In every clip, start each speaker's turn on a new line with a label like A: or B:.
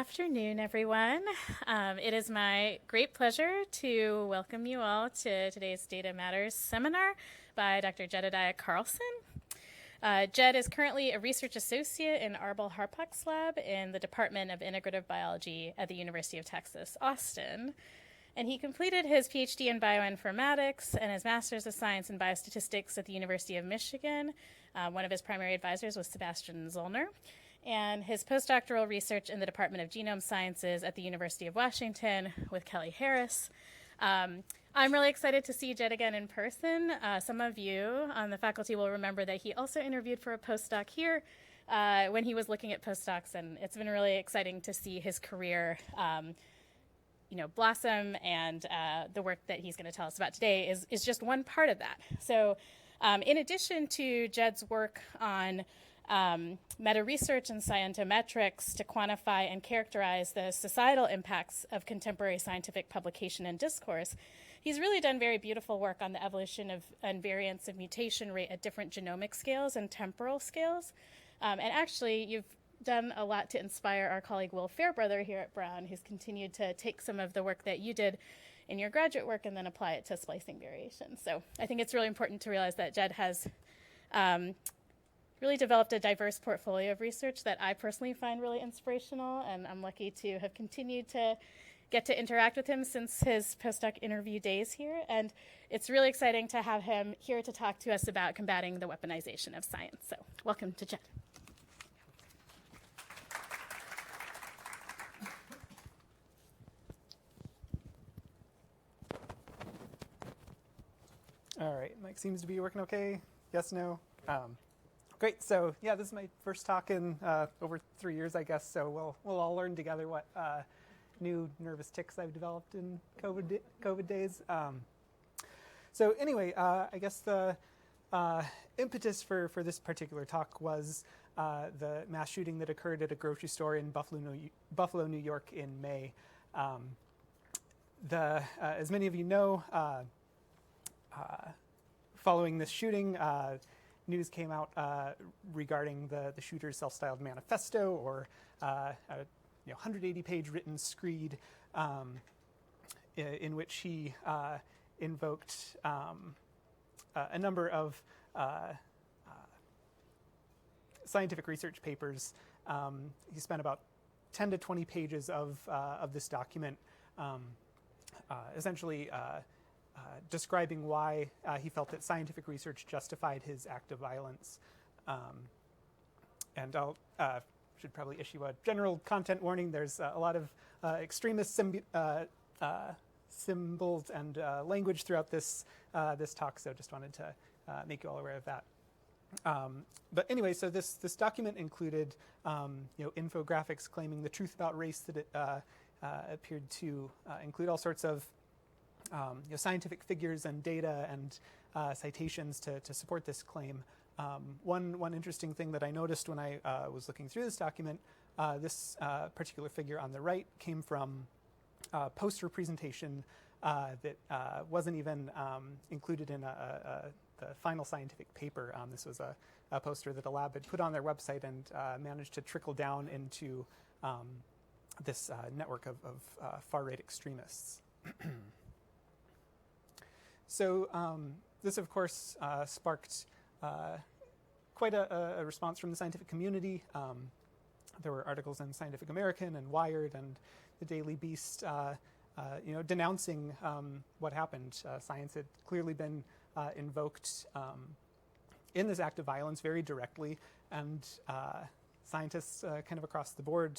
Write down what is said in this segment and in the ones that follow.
A: Afternoon, everyone. It is my great pleasure to welcome you all to today's Data Matters seminar by Dr. Jedidiah Carlson. Jed is currently a research associate in Arbel Harpach's lab in the Department of Integrative Biology at the University of Texas, Austin. And he completed his PhD in bioinformatics and his Master's of Science in Biostatistics at the University of Michigan. One of his primary advisors was Sebastian Zollner. And his postdoctoral research in the Department of Genome Sciences at the University of Washington with Kelly Harris. I'm really excited to see Jed again in person. Some of you on the faculty will remember that he also interviewed for a postdoc here when he was looking at postdocs, and it's been really exciting to see his career blossom, and the work that he's going to tell us about today is just one part of that. So in addition to Jed's work on meta-research and scientometrics to quantify and characterize the societal impacts of contemporary scientific publication and discourse, he's really done very beautiful work on the evolution of and variance of mutation rate at different genomic scales and temporal scales. And actually, you've done a lot to inspire our colleague Will Fairbrother here at Brown, who's continued to take some of the work that you did in your graduate work and then apply it to splicing variations. So I think it's really important to realize that Jed has really developed a diverse portfolio of research that I personally find really inspirational, and I'm lucky to have continued to get to interact with him since his postdoc interview days here. And it's really exciting to have him here to talk to us about combating the weaponization of science. So welcome to Jed.
B: All right, mic seems to be working okay. Yes, no? Great. So yeah, this is my first talk in over 3 years, I guess. So we'll all learn together what new nervous tics I've developed in COVID days. So anyway, I guess the impetus for this particular talk was the mass shooting that occurred at a grocery store in Buffalo, New York in May. As many of you know, following this shooting, news came out regarding the shooter's self-styled manifesto, or a 180-page written screed in which he invoked a number of scientific research papers. He spent about 10 to 20 pages of this document, essentially describing why he felt that scientific research justified his act of violence. And I'll should probably issue a general content warning. There's a lot of extremist symbols and language throughout this talk, so just wanted to make you all aware of that. But anyway, so this document included infographics claiming the truth about race that it appeared to include all sorts of scientific figures and data and citations to support this claim. One interesting thing that I noticed when I was looking through this document, this particular figure on the right came from a poster presentation that wasn't even included in the final scientific paper. This was a poster that a lab had put on their website and managed to trickle down into this network of far-right extremists. So this, of course, sparked quite a response from the scientific community. There were articles in Scientific American and Wired and the Daily Beast, denouncing what happened. Science had clearly been invoked in this act of violence very directly, and scientists kind of across the board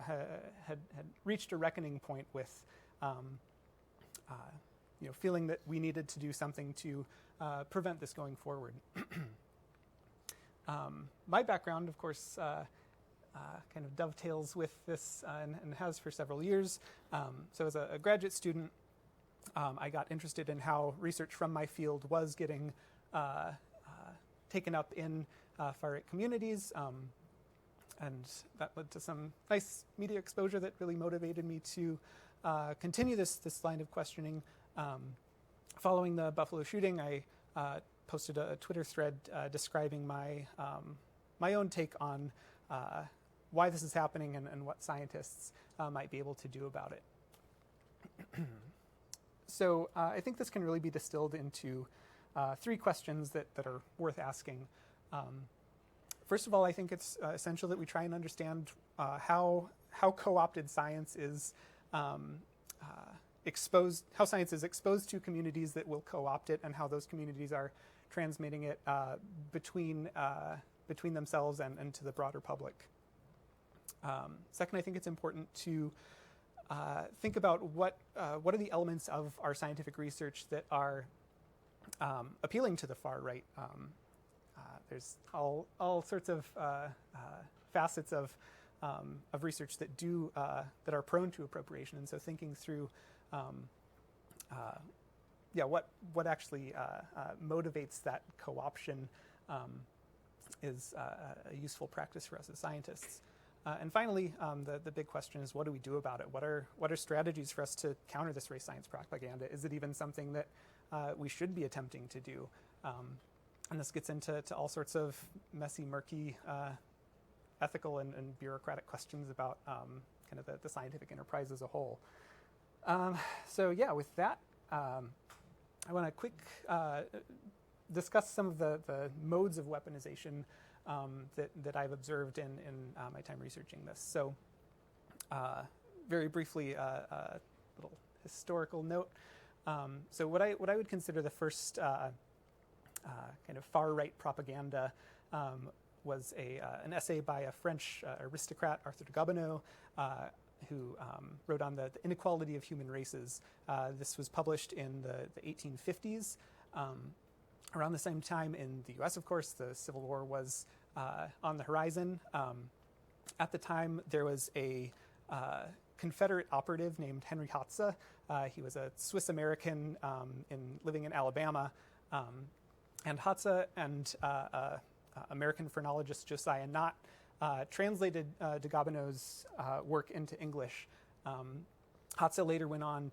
B: had reached a reckoning point with feeling that we needed to do something to prevent this going forward. My background, of course, kind of dovetails with this and has for several years. So as a graduate student, I got interested in how research from my field was getting taken up in far-right communities. And that led to some nice media exposure that really motivated me to continue this line of questioning. Following the Buffalo shooting, I posted a Twitter thread describing my own take on why this is happening and what scientists might be able to do about it. So I think this can really be distilled into 3 questions that are worth asking. First of all, I think it's essential that we try and understand how co-opted science is exposed, how science is exposed to communities that will co-opt it, and how those communities are transmitting it between themselves and to the broader public. Second, I think it's important to think about what are the elements of our scientific research that are appealing to the far right. There's all sorts of facets of research that are prone to appropriation, and so thinking through, what actually motivates that co-option is a useful practice for us as scientists. And finally, the big question is, what do we do about it? What are strategies for us to counter this race science propaganda? Is it even something that we should be attempting to do? And this gets into all sorts of messy, murky, ethical and bureaucratic questions about kind of the scientific enterprise as a whole. So yeah, with that, I want to quick discuss some of the modes of weaponization that I've observed in my time researching this. So very briefly, a little historical note. So what I would consider the first kind of far-right propaganda was an essay by a French aristocrat, Arthur de Gobineau, who wrote on the inequality of human races. This was published in the 1850s. Around the same time in the US, of course, the Civil War was on the horizon. At the time, there was a Confederate operative named Henry Hotze. He was a Swiss-American living in Alabama. And Hotze and American phrenologist Josiah Nott translated de Gobineau's work into English. Hotze later went on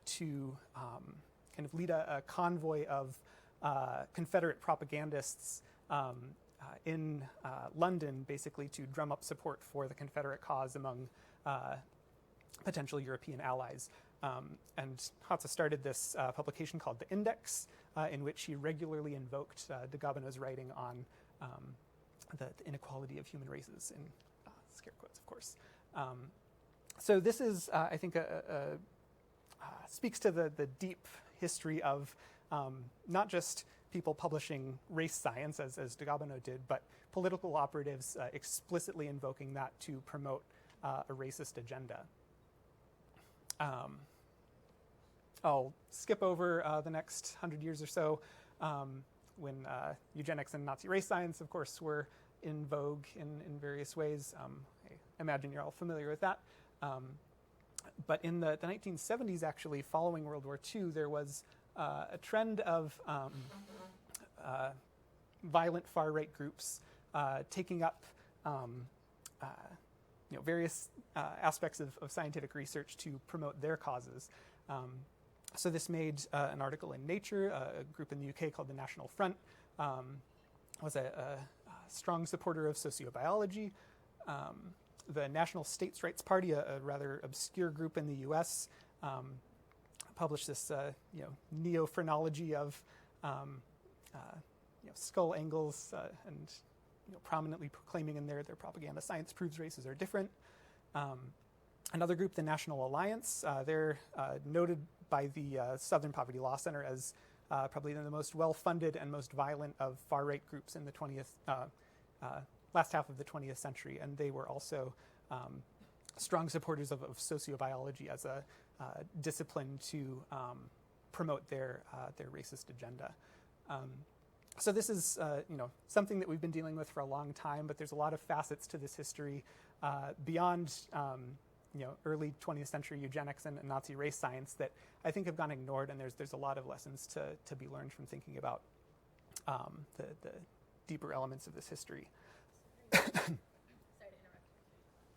B: to kind of lead a convoy of Confederate propagandists in London, basically to drum up support for the Confederate cause among potential European allies. And Hotze started this publication called The Index, in which he regularly invoked de Gobineau's writing on the inequality of human races, in scare quotes, of course. So this is, I think, speaks to the deep history of not just people publishing race science, as de Gobineau did, but political operatives explicitly invoking that to promote a racist agenda. I'll skip over the next 100 years or so, when eugenics and Nazi race science, of course, were in vogue in various ways. I imagine you're all familiar with that. But in the 1970s, actually, following World War II, there was a trend of violent far-right groups taking up various aspects of scientific research to promote their causes. So this made an article in Nature. A group in the UK called the National Front was a strong supporter of sociobiology. The National States' Rights Party, a rather obscure group in the US, published this neo-phrenology of skull angles and prominently proclaiming in their propaganda science proves races are different. Another group, the National Alliance, they're noted by the Southern Poverty Law Center as probably the most well-funded and most violent of far-right groups in the last half of the 20th century, and they were also strong supporters of sociobiology as a discipline to promote their racist agenda. So this is something that we've been dealing with for a long time, but there's a lot of facets to this history beyond early 20th century eugenics and Nazi race science that I think have gone ignored, and there's a lot of lessons to be learned from thinking about the deeper elements of this history.
A: Sorry to interrupt.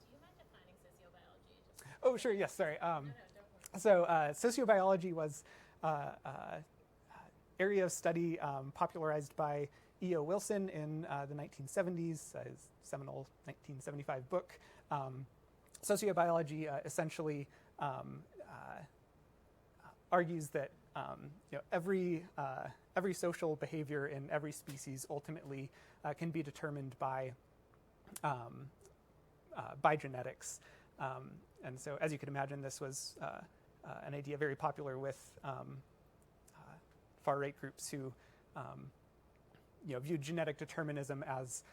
A: Do you mind defining sociobiology?
B: Oh, sure, yes, sorry.
A: No, don't worry.
B: So sociobiology was area of study popularized by E.O. Wilson in the 1970s, his seminal 1975 book. Sociobiology essentially argues that every social behavior in every species ultimately can be determined by genetics. And so, as you can imagine, this was an idea very popular with far-right groups who viewed genetic determinism as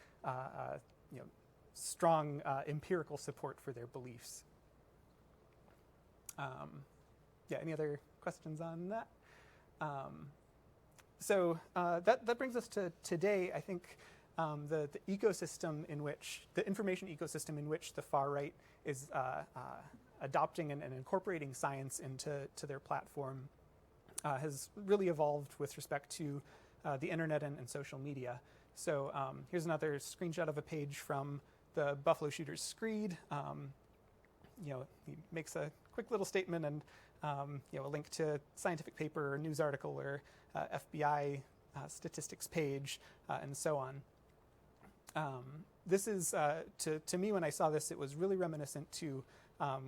B: strong empirical support for their beliefs. Any other questions on that? So that brings us to today. I think the ecosystem in which, the information ecosystem in which the far right is adopting and incorporating science into their platform has really evolved with respect to the internet and social media. So here's another screenshot of a page from the Buffalo Shooters Screed. He makes a quick little statement and a link to scientific paper or news article or FBI statistics page and so on. This is, to me, when I saw this, it was really reminiscent to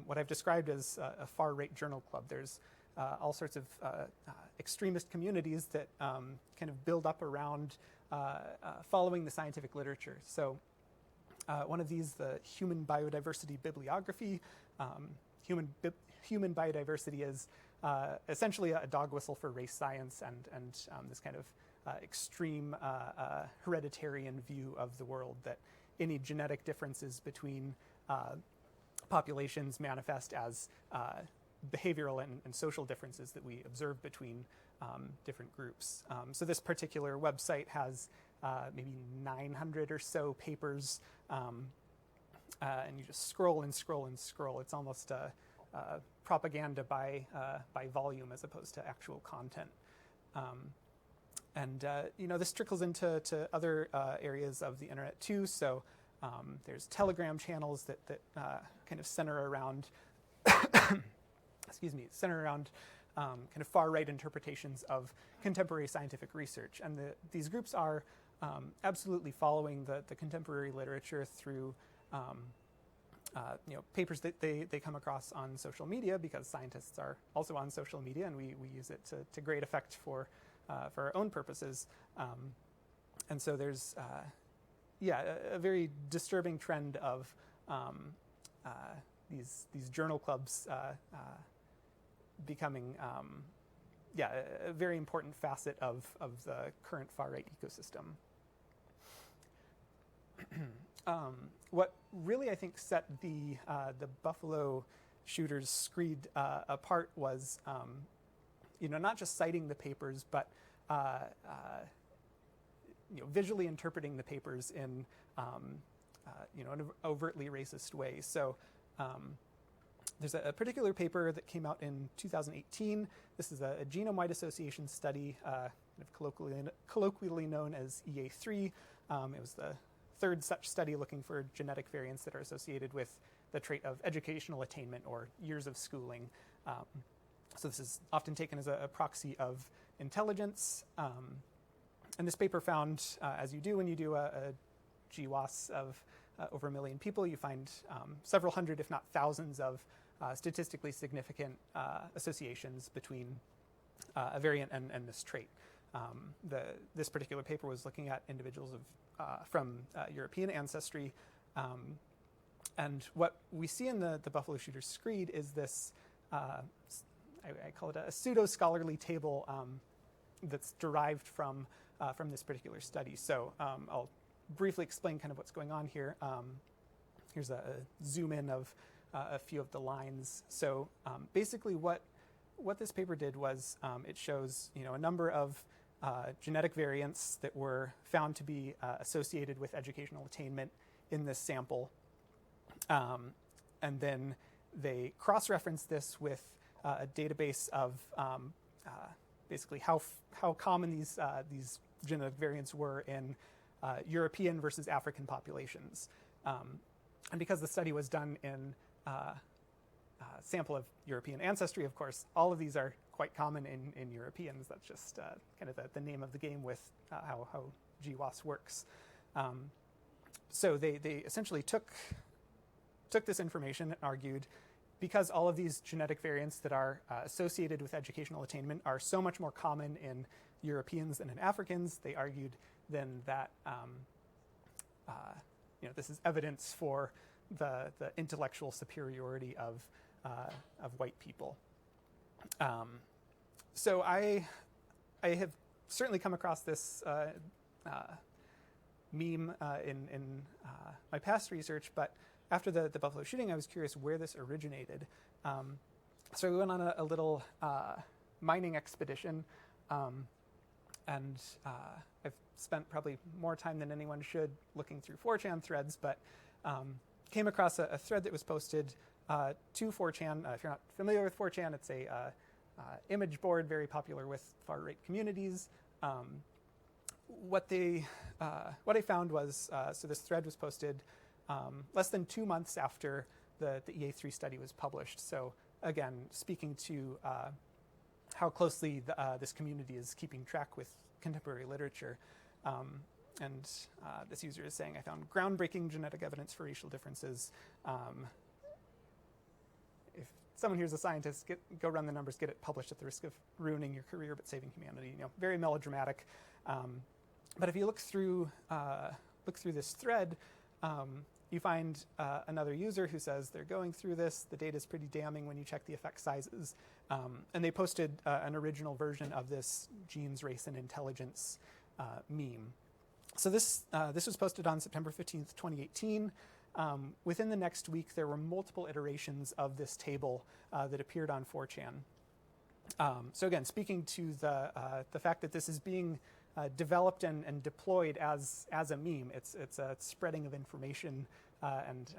B: what I've described as a far-right journal club. There's all sorts of extremist communities that kind of build up around following the scientific literature. So one of these, the Human Biodiversity Bibliography. Human biodiversity is essentially a dog whistle for race science and this kind of extreme hereditarian view of the world, that any genetic differences between populations manifest as behavioral and social differences that we observe between different groups. So this particular website has maybe 900 or so papers, and you just scroll and scroll and scroll. It's almost propaganda by volume as opposed to actual content. This trickles into other areas of the internet too. So there's Telegram channels that kind of center around, center around kind of far-right interpretations of contemporary scientific research. And these groups are absolutely following the contemporary literature through papers that they come across on social media, because scientists are also on social media, and we use it to great effect for our own purposes. And so there's a very disturbing trend of these journal clubs becoming a very important facet of the current far-right ecosystem. What really, I think, set the Buffalo Shooters Screed apart was not just citing the papers, but visually interpreting the papers in an overtly racist way. So there's a particular paper that came out in 2018. This is a genome-wide association study, colloquially known as EA3. It was the third such study looking for genetic variants that are associated with the trait of educational attainment or years of schooling. So this is often taken as a proxy of intelligence. And this paper found, as you do when you do a GWAS of over 1 million people, you find several hundred, if not thousands, of statistically significant associations between a variant and this trait. This particular paper was looking at individuals from European ancestry. And what we see in the Buffalo Shooters Screed is this, I call it a pseudo-scholarly table that's derived from this particular study. So I'll briefly explain kind of what's going on here. Here's a zoom in of a few of the lines. So basically what this paper did was it shows a number of genetic variants that were found to be associated with educational attainment in this sample. And then they cross-reference this with a database of basically how common these genetic variants were in European versus African populations. And because the study was done in a sample of European ancestry, of course, all of these are quite common in Europeans. That's just kind of the name of the game with how GWAS works. So they essentially took this information and argued, because all of these genetic variants that are associated with educational attainment are so much more common in Europeans than in Africans, they argued then that this is evidence for the intellectual superiority of white people. So I have certainly come across this meme in my past research, but after the Buffalo shooting, I was curious where this originated. So we went on a little mining expedition, and I've spent probably more time than anyone should looking through 4chan threads, but came across a thread that was posted to 4chan. If you're not familiar with 4chan, it's a image board very popular with far-right communities. What I found was, so this thread was posted less than 2 months after the EA3 study was published. So again, speaking to how closely this community is keeping track with contemporary literature. And this user is saying, I found groundbreaking genetic evidence for racial differences. If someone here's a scientist, go run the numbers, get it published at the risk of ruining your career but saving humanity. Very melodramatic. But if you look through this thread, you find another user who says they're going through this. The data is pretty damning when you check the effect sizes. And they posted an original version of this genes, race, and intelligence meme. So this was posted on September 15th, 2018. Within the next week, there were multiple iterations of this table that appeared on 4chan. So again, speaking to the fact that this is being developed and deployed as a meme, it's a spreading of information and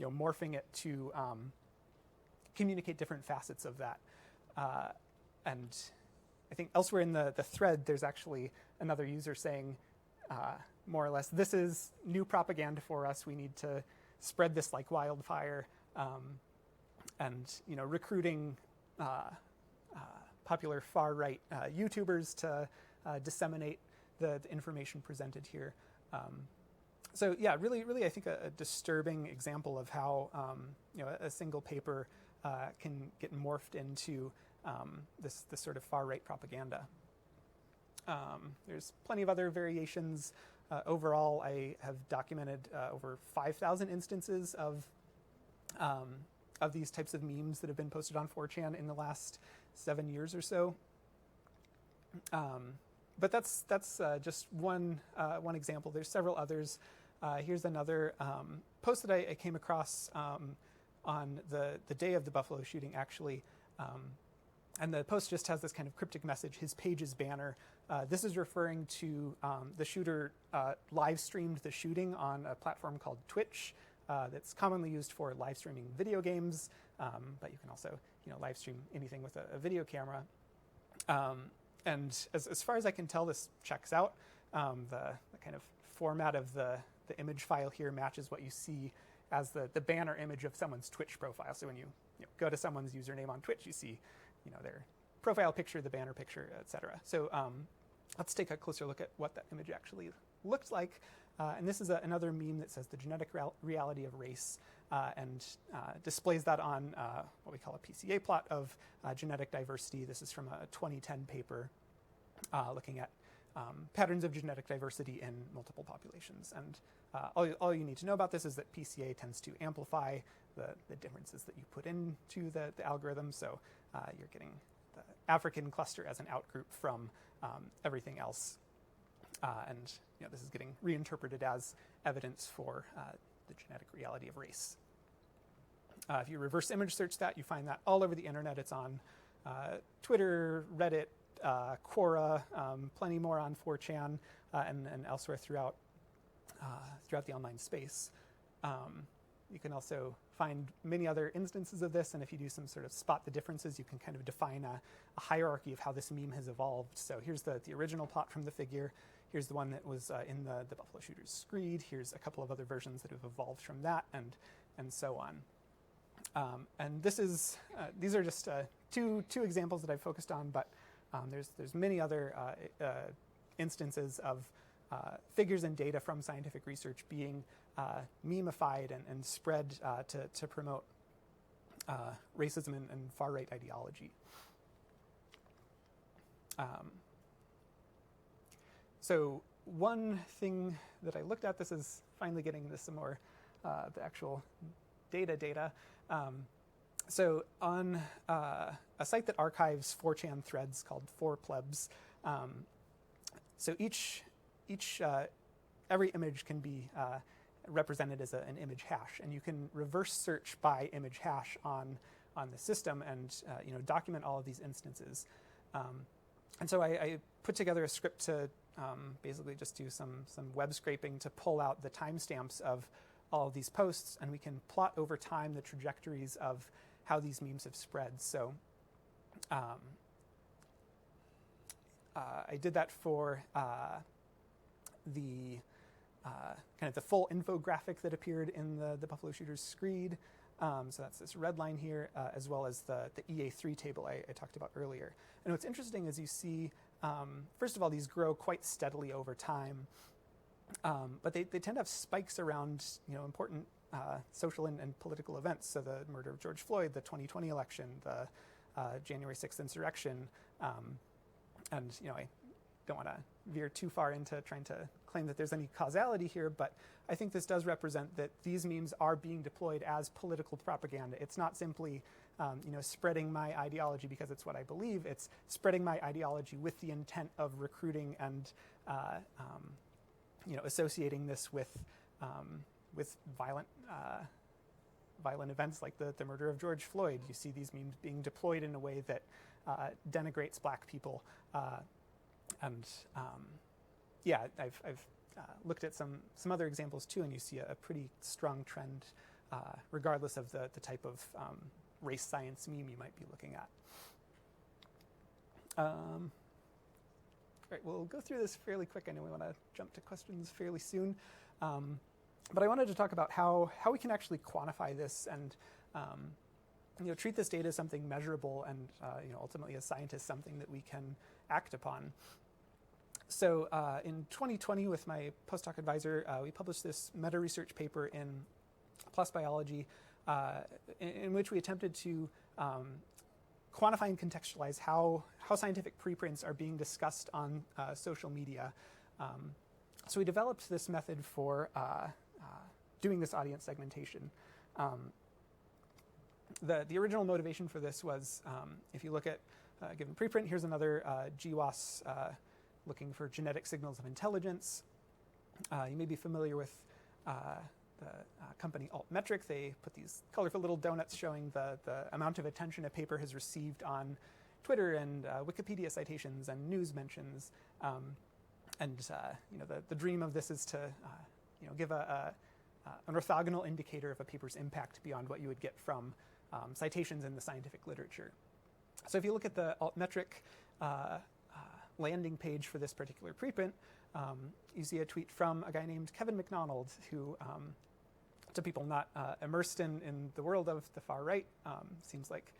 B: morphing it to communicate different facets of that. And I think elsewhere in the thread, there's actually another user saying, more or less, this is new propaganda for us. We need to spread this like wildfire, and recruiting popular far-right YouTubers to disseminate the information presented here. So yeah, really, I think a disturbing example of how a single paper can get morphed into this sort of far-right propaganda. There's plenty of other variations. Overall, I have documented over 5,000 instances of these types of memes that have been posted on 4chan in the last 7 years or so. But that's just one example. There's several others. Here's another post that I came across on the day of the Buffalo shooting, actually. And the post just has this kind of cryptic message, his page's banner. This is referring to the shooter live streamed the shooting on a platform called Twitch that's commonly used for live streaming video games, but you can also live stream anything with a video camera. And as far as I can tell, this checks out. The kind of format of the image file here matches what you see as the banner image of someone's Twitch profile. So when you go to someone's username on Twitch, you see their profile picture, the banner picture, etc. So let's take a closer look at what that image actually looked like. And this is another meme that says the genetic reality of race, and displays that on what we call a PCA plot of genetic diversity. This is from a 2010 paper looking at patterns of genetic diversity in multiple populations. And all you need to know about this is that PCA tends to amplify the differences that you put into the algorithm. So you're getting the African cluster as an outgroup from everything else. And this is getting reinterpreted as evidence for the genetic reality of race. If you reverse image search that, you find that all over the internet. It's on Twitter, Reddit, Quora, plenty more on 4chan, and elsewhere throughout the online space. You can also find many other instances of this, and if you do some sort of spot the differences, you can kind of define a hierarchy of how this meme has evolved. So here's the original plot from the figure. Here's the one that was in the Buffalo Shooter's screed. Here's a couple of other versions that have evolved from that, and so on. And these are just two examples that I've focused on, but there's many other instances of figures and data from scientific research being memeified and spread to promote racism and far-right ideology. So one thing that I looked at, this is finally getting into some more the actual data. So on a site that archives 4chan threads called 4plebs, so every image can be represented as an image hash, and you can reverse search by image hash on the system and document all of these instances. And so I put together a script to basically just do some web scraping to pull out the timestamps of all of these posts, and we can plot over time the trajectories of how these memes have spread. So I did that for the kind of the full infographic that appeared in the Buffalo Shooters screed. So that's this red line here, as well as the EA3 table I talked about earlier. And what's interesting is you see, first of all, these grow quite steadily over time, but they tend to have spikes around important social and political events. So the murder of George Floyd, the 2020 election, the January 6th insurrection, and I don't want to veer too far into trying to claim that there's any causality here, but I think this does represent that these memes are being deployed as political propaganda. It's not simply spreading my ideology because it's what I believe. It's spreading my ideology with the intent of recruiting and associating this with violent events like the murder of George Floyd. You see these memes being deployed in a way that denigrates black people. I've looked at some other examples too, and you see a pretty strong trend, regardless of the type of race science meme you might be looking at. All right, we'll go through this fairly quick. I know we want to jump to questions fairly soon, but I wanted to talk about how we can actually quantify this and treat this data as something measurable and ultimately as scientists something that we can act upon. So in 2020, with my postdoc advisor, we published this meta-research paper in PLOS Biology in which we attempted to quantify and contextualize how scientific preprints are being discussed on social media. So we developed this method for doing this audience segmentation. The original motivation for this was, if you look at a given preprint, here's another GWAS looking for genetic signals of intelligence. You may be familiar with the company Altmetric. They put these colorful little donuts showing the amount of attention a paper has received on Twitter and Wikipedia citations and news mentions. The dream of this is to give an orthogonal indicator of a paper's impact beyond what you would get from citations in the scientific literature. So if you look at the Altmetric landing page for this particular preprint, you see a tweet from a guy named Kevin McDonald, who, to people not immersed in the world of the far right, seems like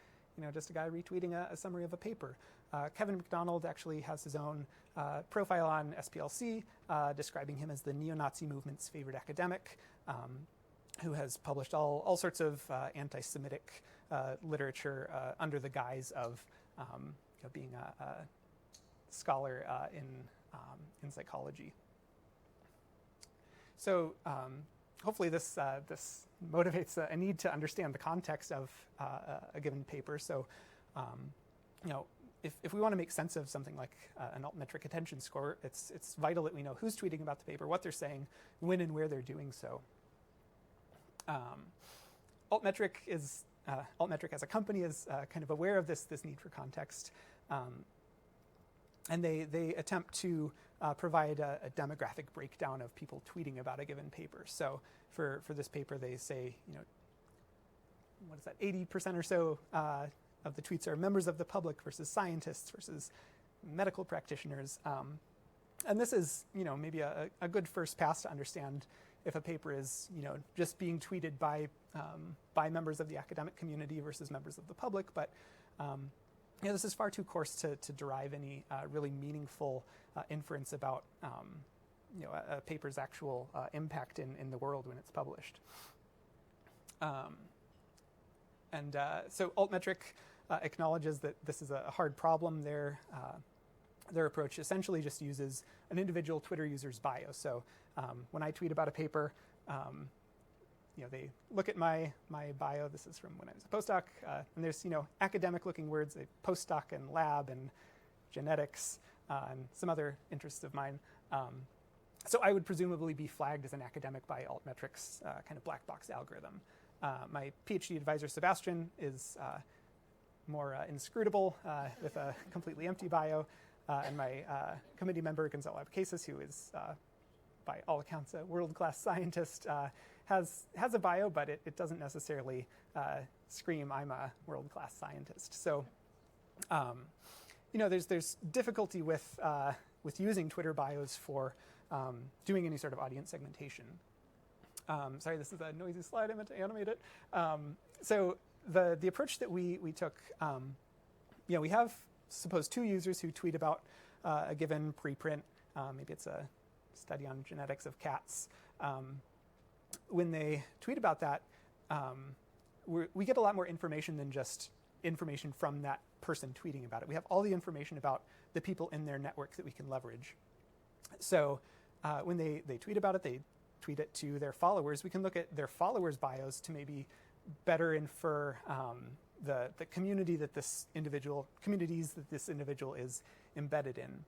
B: just a guy retweeting a summary of a paper. Kevin McDonald actually has his own profile on SPLC, describing him as the neo-Nazi movement's favorite academic, who has published all sorts of anti-Semitic literature under the guise of being a scholar in psychology. So hopefully this motivates a need to understand the context of a given paper. So if we want to make sense of something like an altmetric attention score, it's vital that we know who's tweeting about the paper, what they're saying, when and where they're doing so. Altmetric as a company is kind of aware of this need for context, and they attempt to provide a demographic breakdown of people tweeting about a given paper. So for this paper, they say, 80% or so of the tweets are members of the public versus scientists versus medical practitioners. And this is, maybe a good first pass to understand if a paper is, just being tweeted by members of the academic community versus members of the public. But this is far too coarse to derive any really meaningful inference about a paper's actual impact in the world when it's published. So altmetric acknowledges that this is a hard problem. Their approach essentially just uses an individual Twitter user's bio. So when I tweet about a paper, they look at my bio. This is from when I was a postdoc, and there's academic-looking words, like postdoc and lab and genetics and some other interests of mine. So I would presumably be flagged as an academic by altmetric's kind of black box algorithm. My PhD advisor Sebastian is more inscrutable with a completely empty bio, and my committee member Gonzalo Abcasis, who is by all accounts a world-class scientist, has a bio, but it doesn't necessarily scream I'm a world-class scientist. So there's difficulty with using Twitter bios for doing any sort of audience segmentation. Sorry, this is a noisy slide. I meant to animate it. So the approach that we took, we have, suppose, 2 users who tweet about a given preprint. Maybe it's a study on genetics of cats. When they tweet about that, we get a lot more information than just information from that person tweeting about it. We have all the information about the people in their network that we can leverage. So when they tweet about it, they tweet it to their followers. We can look at their followers' bios to maybe better infer the communities that this individual is embedded in.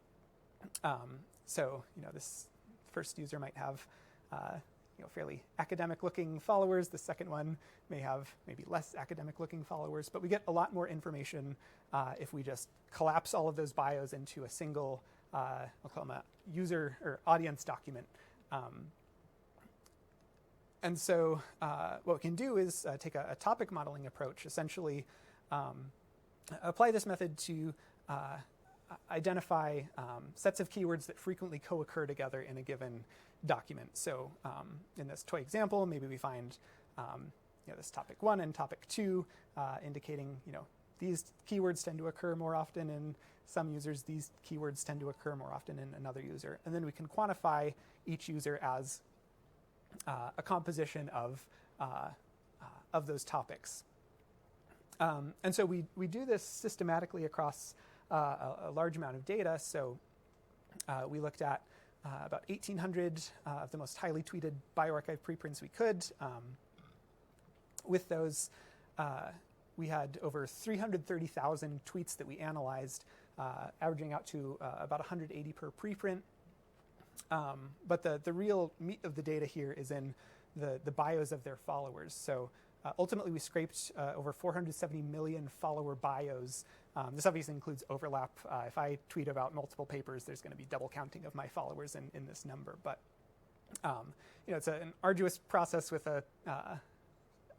B: So this first user might have fairly academic-looking followers. The second one may have maybe less academic-looking followers. But we get a lot more information if we just collapse all of those bios into a single, I'll call them a user or audience document. And so what we can do is take a topic modeling approach, essentially apply this method to identify sets of keywords that frequently co-occur together in a given document. So in this toy example, maybe we find this topic 1 and topic 2 indicating these keywords tend to occur more often in some users, these keywords tend to occur more often in another user. And then we can quantify each user as a composition of those topics. And so we do this systematically across a large amount of data. So we looked at about 1,800 of the most highly tweeted bioarchive preprints we could. With those, we had over 330,000 tweets that we analyzed, averaging out to about 180 per preprint. But the real meat of the data here is in the bios of their followers. So ultimately, we scraped over 470 million follower bios. This obviously includes overlap. If I tweet about multiple papers, there's going to be double counting of my followers in this number. But it's an arduous process with a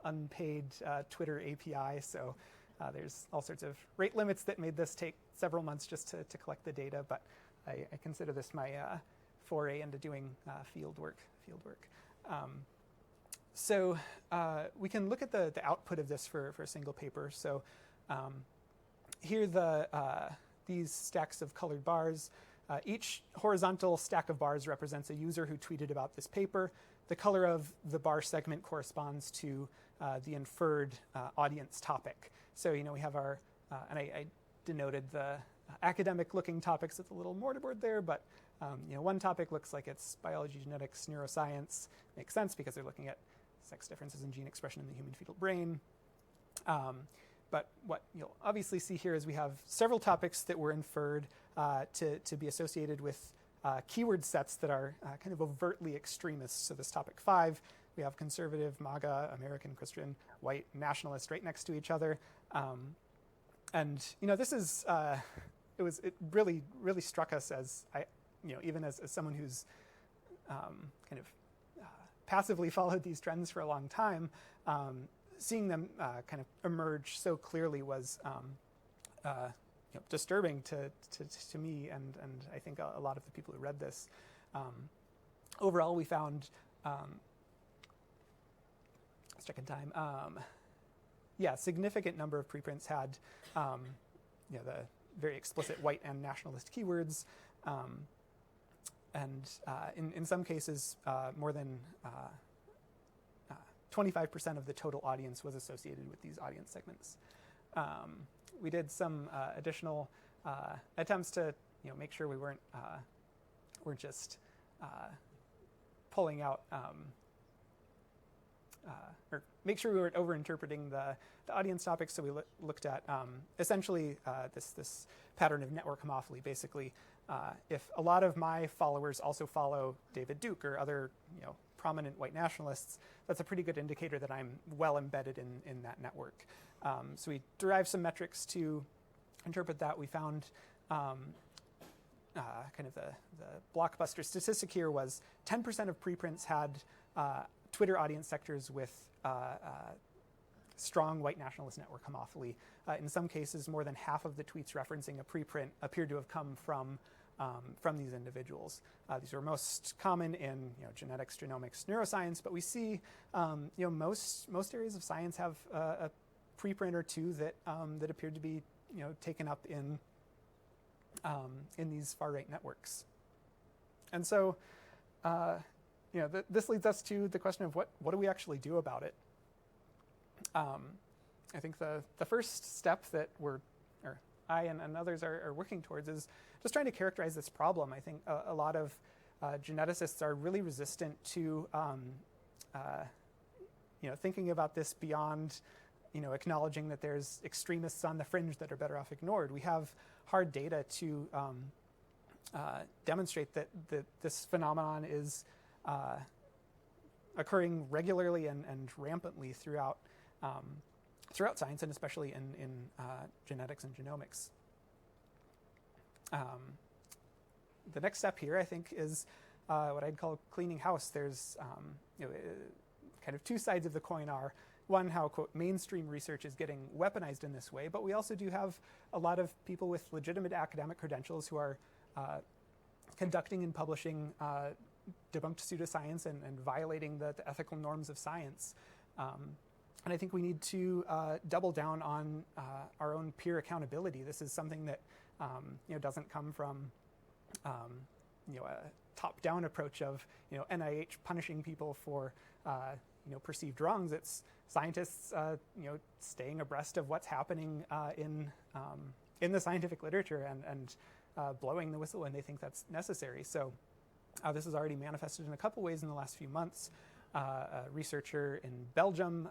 B: unpaid Twitter API. So there's all sorts of rate limits that made this take several months just to collect the data. But I consider this my foray into doing field work. So we can look at the output of this for a single paper. So here these stacks of colored bars. Each horizontal stack of bars represents a user who tweeted about this paper. The color of the bar segment corresponds to the inferred audience topic. So we have our, and I denoted the academic-looking topics with a little mortarboard there, but one topic looks like it's biology, genetics, neuroscience. Makes sense because they're looking at sex differences in gene expression in the human fetal brain. But what you'll obviously see here is we have several topics that were inferred to be associated with keyword sets that are kind of overtly extremist. So this topic 5, we have conservative, MAGA, American, Christian, white, nationalist right next to each other. And this is, it really struck us as, even as someone who's kind of passively followed these trends for a long time, seeing them kind of emerge so clearly was disturbing to me and I think a lot of the people who read this. Overall, we found, let's check in time, significant number of preprints had the very explicit white and nationalist keywords. And in some cases, more than 25% of the total audience was associated with these audience segments. We did some additional attempts to make sure we weren't just pulling out or make sure we weren't overinterpreting the audience topics. So we looked at essentially this pattern of network homophily. Basically, if a lot of my followers also follow David Duke or other prominent white nationalists, that's a pretty good indicator that I'm well embedded in that network. So we derived some metrics to interpret that. We found kind of the blockbuster statistic here was 10% of preprints had Twitter audience sectors with strong white nationalist network homophily. In some cases, more than half of the tweets referencing a preprint appeared to have come from these individuals. These are most common in genetics, genomics, neuroscience, but we see most areas of science have a preprint or two that appeared to be taken up in these far right networks. And so this leads us to the question of what do we actually do about it? I think the first step that I and others are working towards is just trying to characterize this problem. I think a lot of geneticists are really resistant to thinking about this beyond acknowledging that there's extremists on the fringe that are better off ignored. We have hard data to demonstrate that this phenomenon is occurring regularly and rampantly throughout science, and especially in genetics and genomics. The next step here, I think, is what I'd call cleaning house. There's kind of two sides of the coin are, one, how, quote, mainstream research is getting weaponized in this way, but we also do have a lot of people with legitimate academic credentials who are conducting and publishing debunked pseudoscience and violating the ethical norms of science. And I think we need to double down on our own peer accountability. This is something that doesn't come from a top-down approach of NIH punishing people for perceived wrongs. It's scientists staying abreast of what's happening in the scientific literature and blowing the whistle when they think that's necessary. So this has already manifested in a couple ways in the last few months. A researcher in Belgium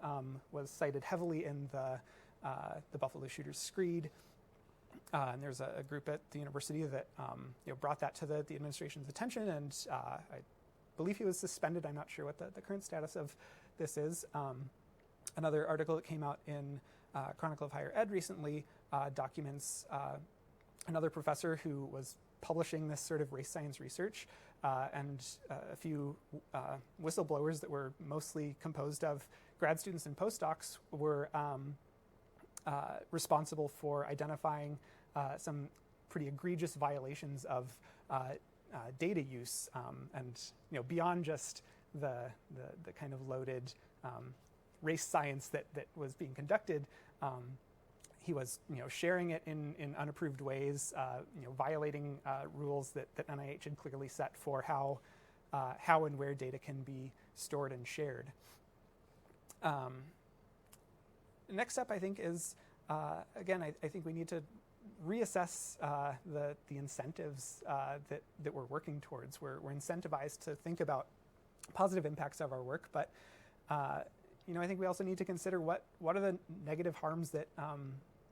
B: was cited heavily in the Buffalo Shooters Screed. And there's a group at the university that brought that to the administration's attention, and I believe he was suspended. I'm not sure what the current status of this is. Another article that came out in Chronicle of Higher Ed recently documents another professor who was publishing this sort of race science research, and a few whistleblowers that were mostly composed of grad students and postdocs were responsible for identifying some pretty egregious violations of data use, and beyond just the kind of loaded race science that was being conducted. He was sharing it in unapproved ways, violating rules that NIH had clearly set for how and where data can be stored and shared. The next step, I think, is again, I think we need to reassess the incentives that we're working towards. We're incentivized to think about positive impacts of our work, but I think we also need to consider what are the negative harms that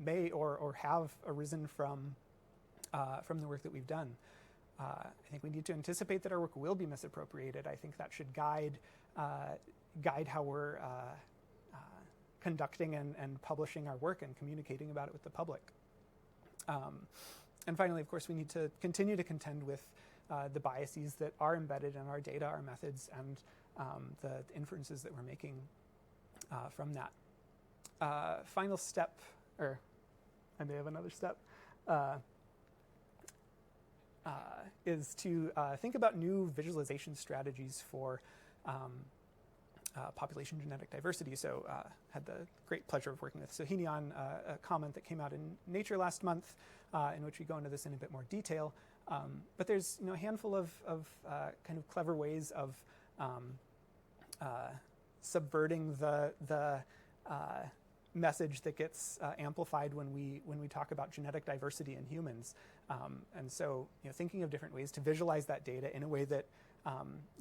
B: may or have arisen from the work that we've done. I think we need to anticipate that our work will be misappropriated. I think that should guide how we're conducting and publishing our work and communicating about it with the public. And finally, of course, we need to continue to contend with the biases that are embedded in our data, our methods, and the inferences that we're making from that. Final step, or I may have another step, is to think about new visualization strategies for population genetic diversity. So had the great pleasure of working with SOHINI on a comment that came out in Nature last month, in which we go into this in a bit more detail. But there's a handful of kind of clever ways of subverting the message that gets amplified when we talk about genetic diversity in humans. And so thinking of different ways to visualize that data in a way that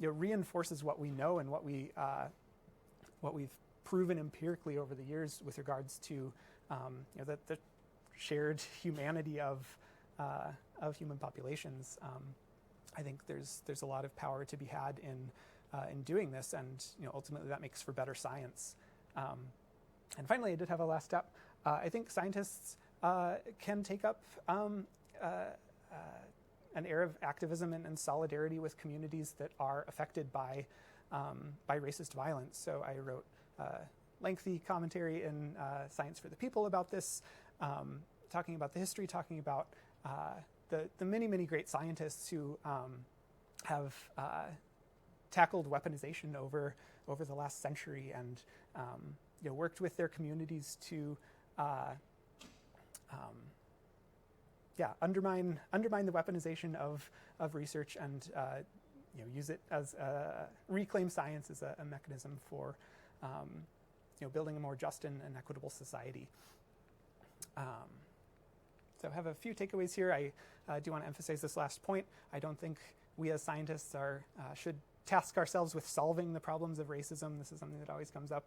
B: reinforces what we know and what we've proven empirically over the years with regards to the shared humanity of human populations. I think there's a lot of power to be had in doing this, and ultimately that makes for better science. And finally, I did have a last step. I think scientists can take up an air of activism and solidarity with communities that are affected by racist violence. So I wrote lengthy commentary in Science for the People about this, talking about the history, talking about the many, many great scientists who have tackled weaponization over the last century and worked with their communities to undermine the weaponization of research and use it as reclaim science as a mechanism for building a more just and equitable society. So I have a few takeaways here. I do want to emphasize this last point. I don't think we as scientists should task ourselves with solving the problems of racism. This is something that always comes up.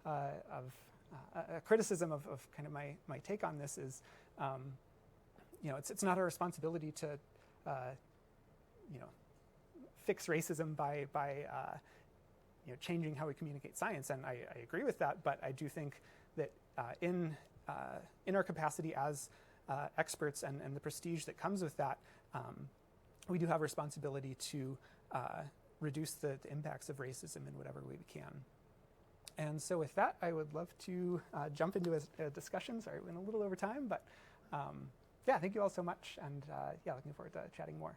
B: A criticism of kind of my take on this is, it's not our responsibility to fix racism by changing how we communicate science, and I agree with that. But I do think that in our capacity as experts and the prestige that comes with that, we do have a responsibility to reduce the impacts of racism in whatever way we can. And so with that, I would love to jump into a discussion. Sorry, we went a little over time, but thank you all so much, and looking forward to chatting more.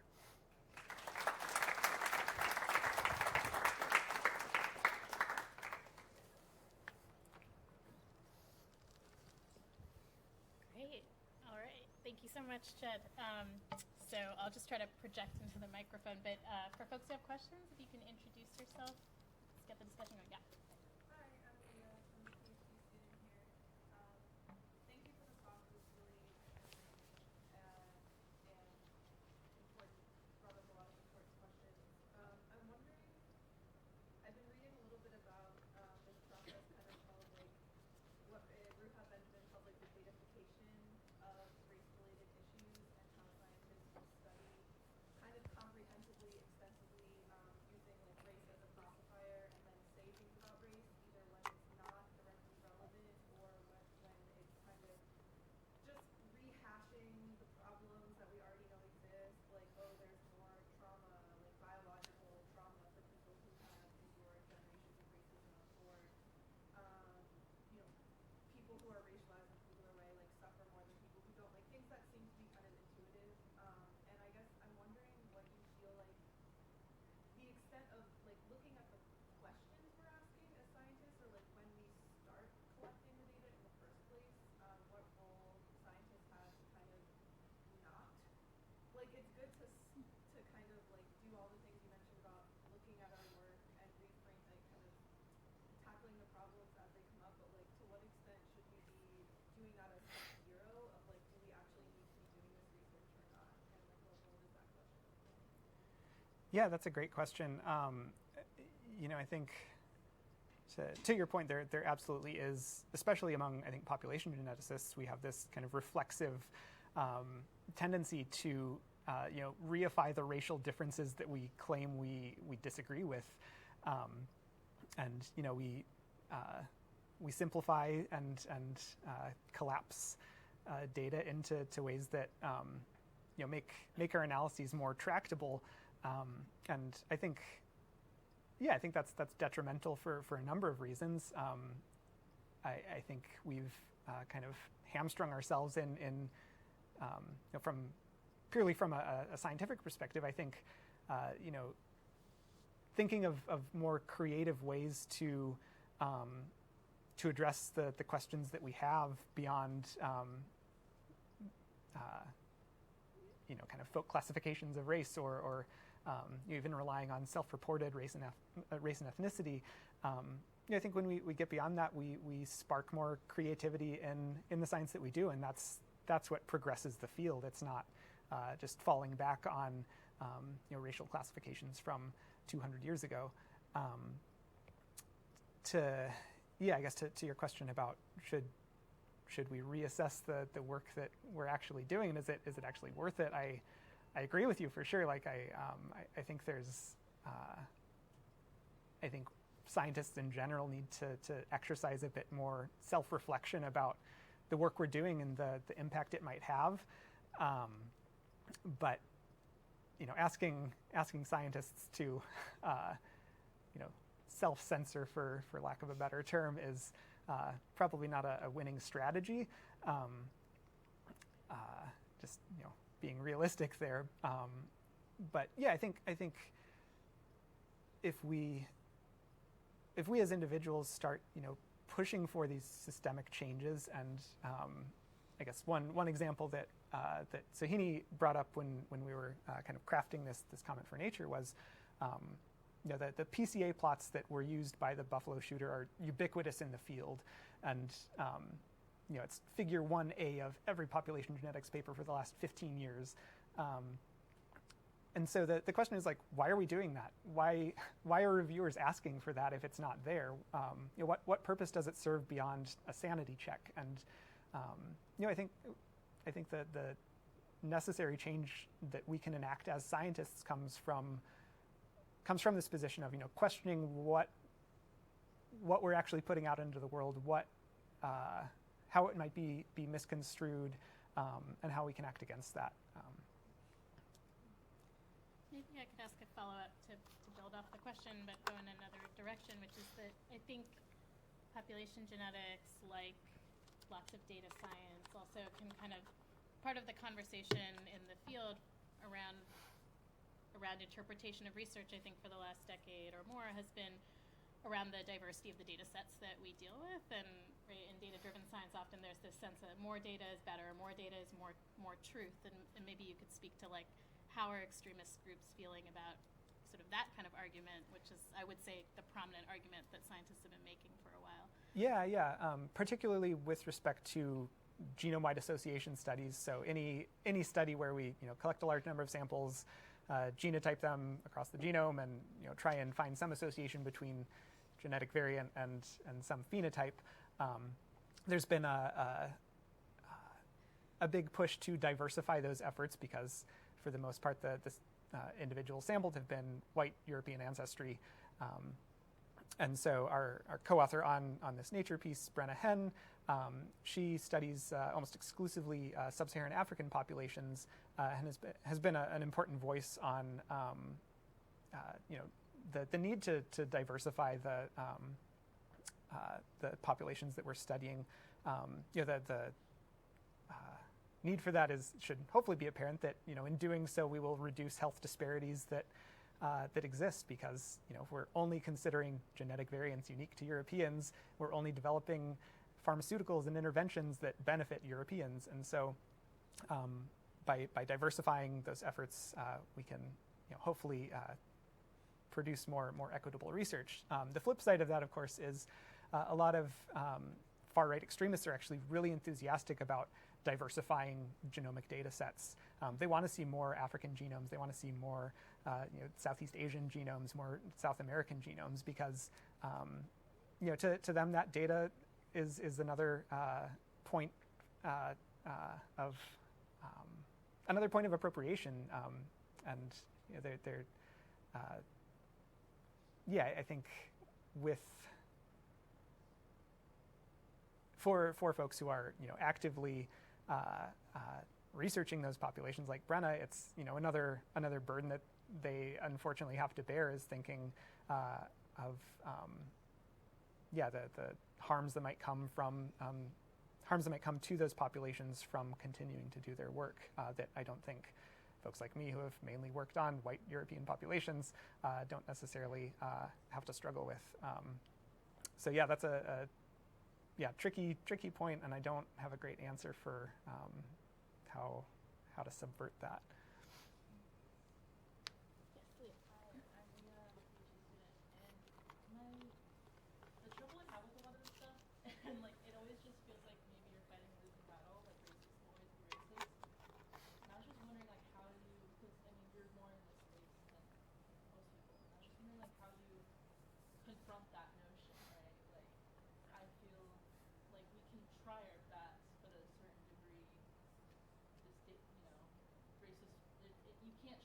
A: Great. All right. Thank you so much, Jed. So I'll just try to project into the microphone, but for folks who have questions, if you can introduce yourself, let's get the discussion going. Yeah.
C: Hi, I'm Leah. I'm a PhD student here. Thank you for the talk. It was really enlightening and important. Brought up a lot of important questions. I'm wondering, I've been reading a little bit about this process kind of called what Ruha Benjamin called the datafication of race-related issues, and how scientists will study kind of comprehensively, extensively, using race as a classifier, and then say things about race, either when it's not directly relevant or when it's kind of just rehashing the problems that we already know exist, like, oh, there's more trauma, like biological trauma for people who have endured generations of racism, or people who are racialized in a particular way suffer more than people who don't, things that seem to be kind of intuitive. And I guess I'm wondering what you feel like the extent of looking at the questions we're asking as scientists, or when we start collecting the data in the first place, what role scientists have to kind of not, it's good to kind of do all the things you mentioned about looking at our work and reframe, kind of tackling the problems as they come up, but to what extent should we be doing that as step zero of do we actually need to be doing this research or not, and what role does that question play?
B: Yeah, that's a great question. I think to your point, there absolutely is, especially among, I think, population geneticists, we have this kind of reflexive tendency to reify the racial differences that we claim we disagree with, and we simplify and collapse data into ways that make our analyses more tractable, and I think that's detrimental for a number of reasons. I think we've kind of hamstrung ourselves in purely from a scientific perspective. I think thinking of more creative ways to address the questions that we have beyond kind of folk classifications of race, or even relying on self-reported race and ethnicity. I think when we get beyond that, we spark more creativity in the science that we do, and that's what progresses the field. It's not just falling back on racial classifications from 200 years ago. I guess to your question about should we reassess the work that we're actually doing, and is it actually worth it? I agree with you for sure. Like I think there's I think scientists in general need to exercise a bit more self-reflection about the work we're doing and the impact it might have. But asking scientists to self-censor, for lack of a better term, is probably not a winning strategy. Just being realistic there. But yeah, I think if we as individuals start pushing for these systemic changes, and I guess one example that SOHINI brought up when we were kind of crafting this comment for nature was the PCA plots that were used by the buffalo shooter are ubiquitous in the field, and it's figure 1A of every population genetics paper for the last 15 years. And so the question is, like, why are we doing that? Why are reviewers asking for that if it's not there? What purpose does it serve beyond a sanity check? And I think that the necessary change that we can enact as scientists comes from this position of questioning what we're actually putting out into the world, how it might be misconstrued, and how we can act against that.
A: Maybe I could ask a follow-up to build off the question, but go in another direction, which is that I think population genetics, like lots of data science, also can kind of, part of the conversation in the field around interpretation of research, I think for the last decade or more, has been around the diversity of the data sets that we deal with. And in data-driven science, often there's this sense that more data is better, more data is more truth. And maybe you could speak to, like, how are extremist groups feeling about sort of that kind of argument, which is, I would say, the prominent argument that scientists have been making for a while.
B: Yeah. Particularly with respect to genome-wide association studies. So any study where we collect a large number of samples, genotype them across the genome, and try and find some association between genetic variant and some phenotype. There's been a big push to diversify those efforts because, for the most part, the individuals sampled have been white European ancestry. And so our co-author on this Nature piece, Brenna Henn, she studies almost exclusively sub-Saharan African populations, and has been an important voice on the need to diversify the populations that we're studying. The need for that should hopefully be apparent, that in doing so we will reduce health disparities that exist, because if we're only considering genetic variants unique to Europeans, we're only developing pharmaceuticals and interventions that benefit Europeans. And so by diversifying those efforts, we can hopefully produce more equitable research. The flip side of that, of course, is a lot of far-right extremists are actually really enthusiastic about diversifying genomic data sets. They want to see more African genomes. They want to see more Southeast Asian genomes, more South American genomes, because to them that data is another point of another point of appropriation, and they're I think for folks who are actively researching those populations, like Brenna, it's another burden that they unfortunately have to bear, is thinking of the harms that might come to those populations from continuing to do their work, that I don't think folks like me, who have mainly worked on white European populations, don't necessarily have to struggle with. So yeah, that's a tricky point, and I don't have a great answer for how to subvert that.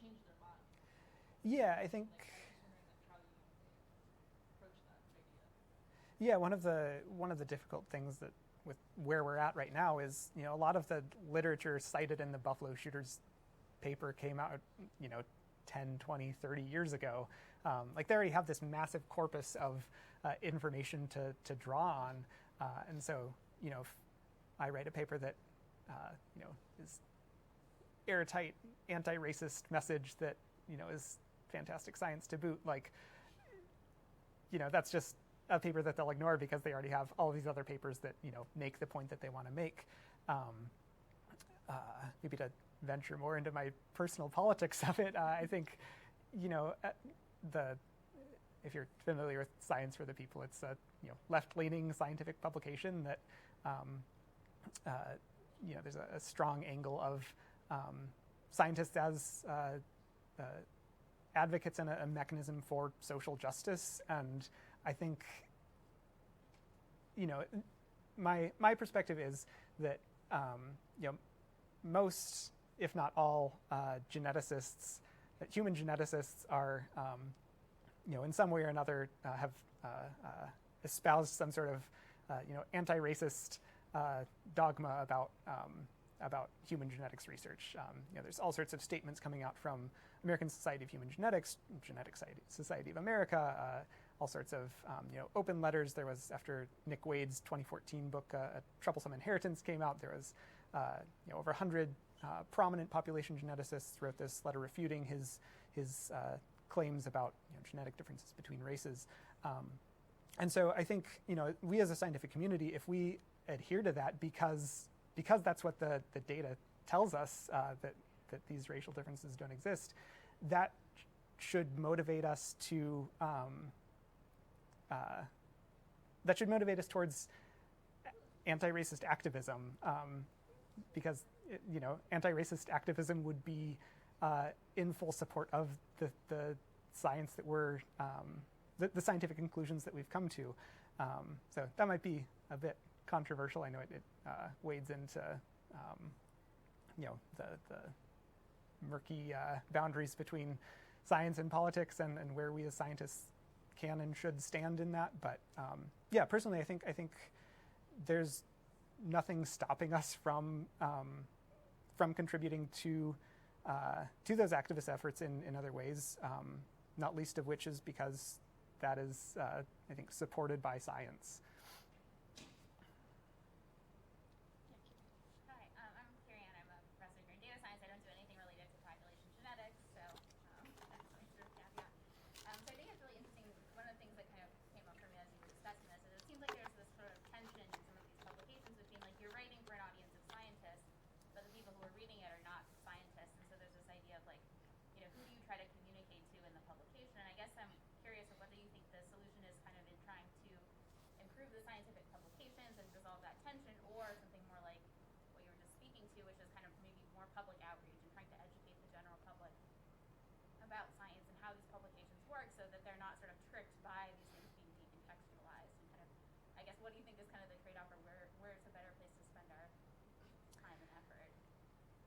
C: change their minds?
B: Yeah, I think.
C: Like, I'm just wondering like how you approach that idea.
B: Yeah, one of the difficult things that with where we're at right now is, a lot of the literature cited in the Buffalo Shooters paper came out, 10, 20, 30 years ago. Like they already have this massive corpus of information to draw on, and so if I write a paper that is airtight, anti-racist message that is fantastic science to boot, like that's just a paper that they'll ignore because they already have all these other papers that make the point that they want to make. Maybe to venture more into my personal politics of it, I think if you're familiar with Science for the People, it's a left-leaning scientific publication that there's a strong angle of scientists as advocates and a mechanism for social justice. And I think my perspective is that most, if not all, geneticists, human geneticists are in some way or another have espoused some sort of anti-racist dogma about human genetics research. There's all sorts of statements coming out from American Society of Human Genetics, Genetic Society of America, all sorts of open letters. There was, after Nick Wade's 2014 book, A Troublesome Inheritance, came out, there was over 100 prominent population geneticists wrote this letter refuting his claims about genetic differences between races. And so I think we as a scientific community, if we adhere to that because that's what the data tells us, that these racial differences don't exist, that should motivate us to towards anti-racist activism, because anti-racist activism would be in full support of the science that we're the scientific conclusions that we've come to. So that might be a bit controversial. I know it wades into the murky boundaries between science and politics, and where we as scientists can and should stand in that. But yeah, personally, I think there's nothing stopping us from contributing to those activist efforts in other ways. Not least of which is because that is, I think, supported by science.
D: Hi, I'm Carrie Ann. I'm a professor here in data science. I don't do anything related to population genetics, so that's my sort of caveat. So I think it's really interesting. One of the things that kind of came up for me as you were discussing this is it seems like there's this sort of tension in some of these publications between, like, you're writing for an audience of scientists, but the people who are reading it are not scientists, and so there's this idea of, like, who do you try to communicate to in the publication? And I guess I'm curious of whether you think the solution is kind of in trying to improve the scientific publications and resolve that tension, or something more like what you were just speaking to, which is kind of maybe more public outreach and trying to educate the general public about science and how these publications work, so that they're not sort of tricked by these things being decontextualized. And kind of, I guess, what do you think is kind of the trade-off, or where it's a better place to spend our time and effort?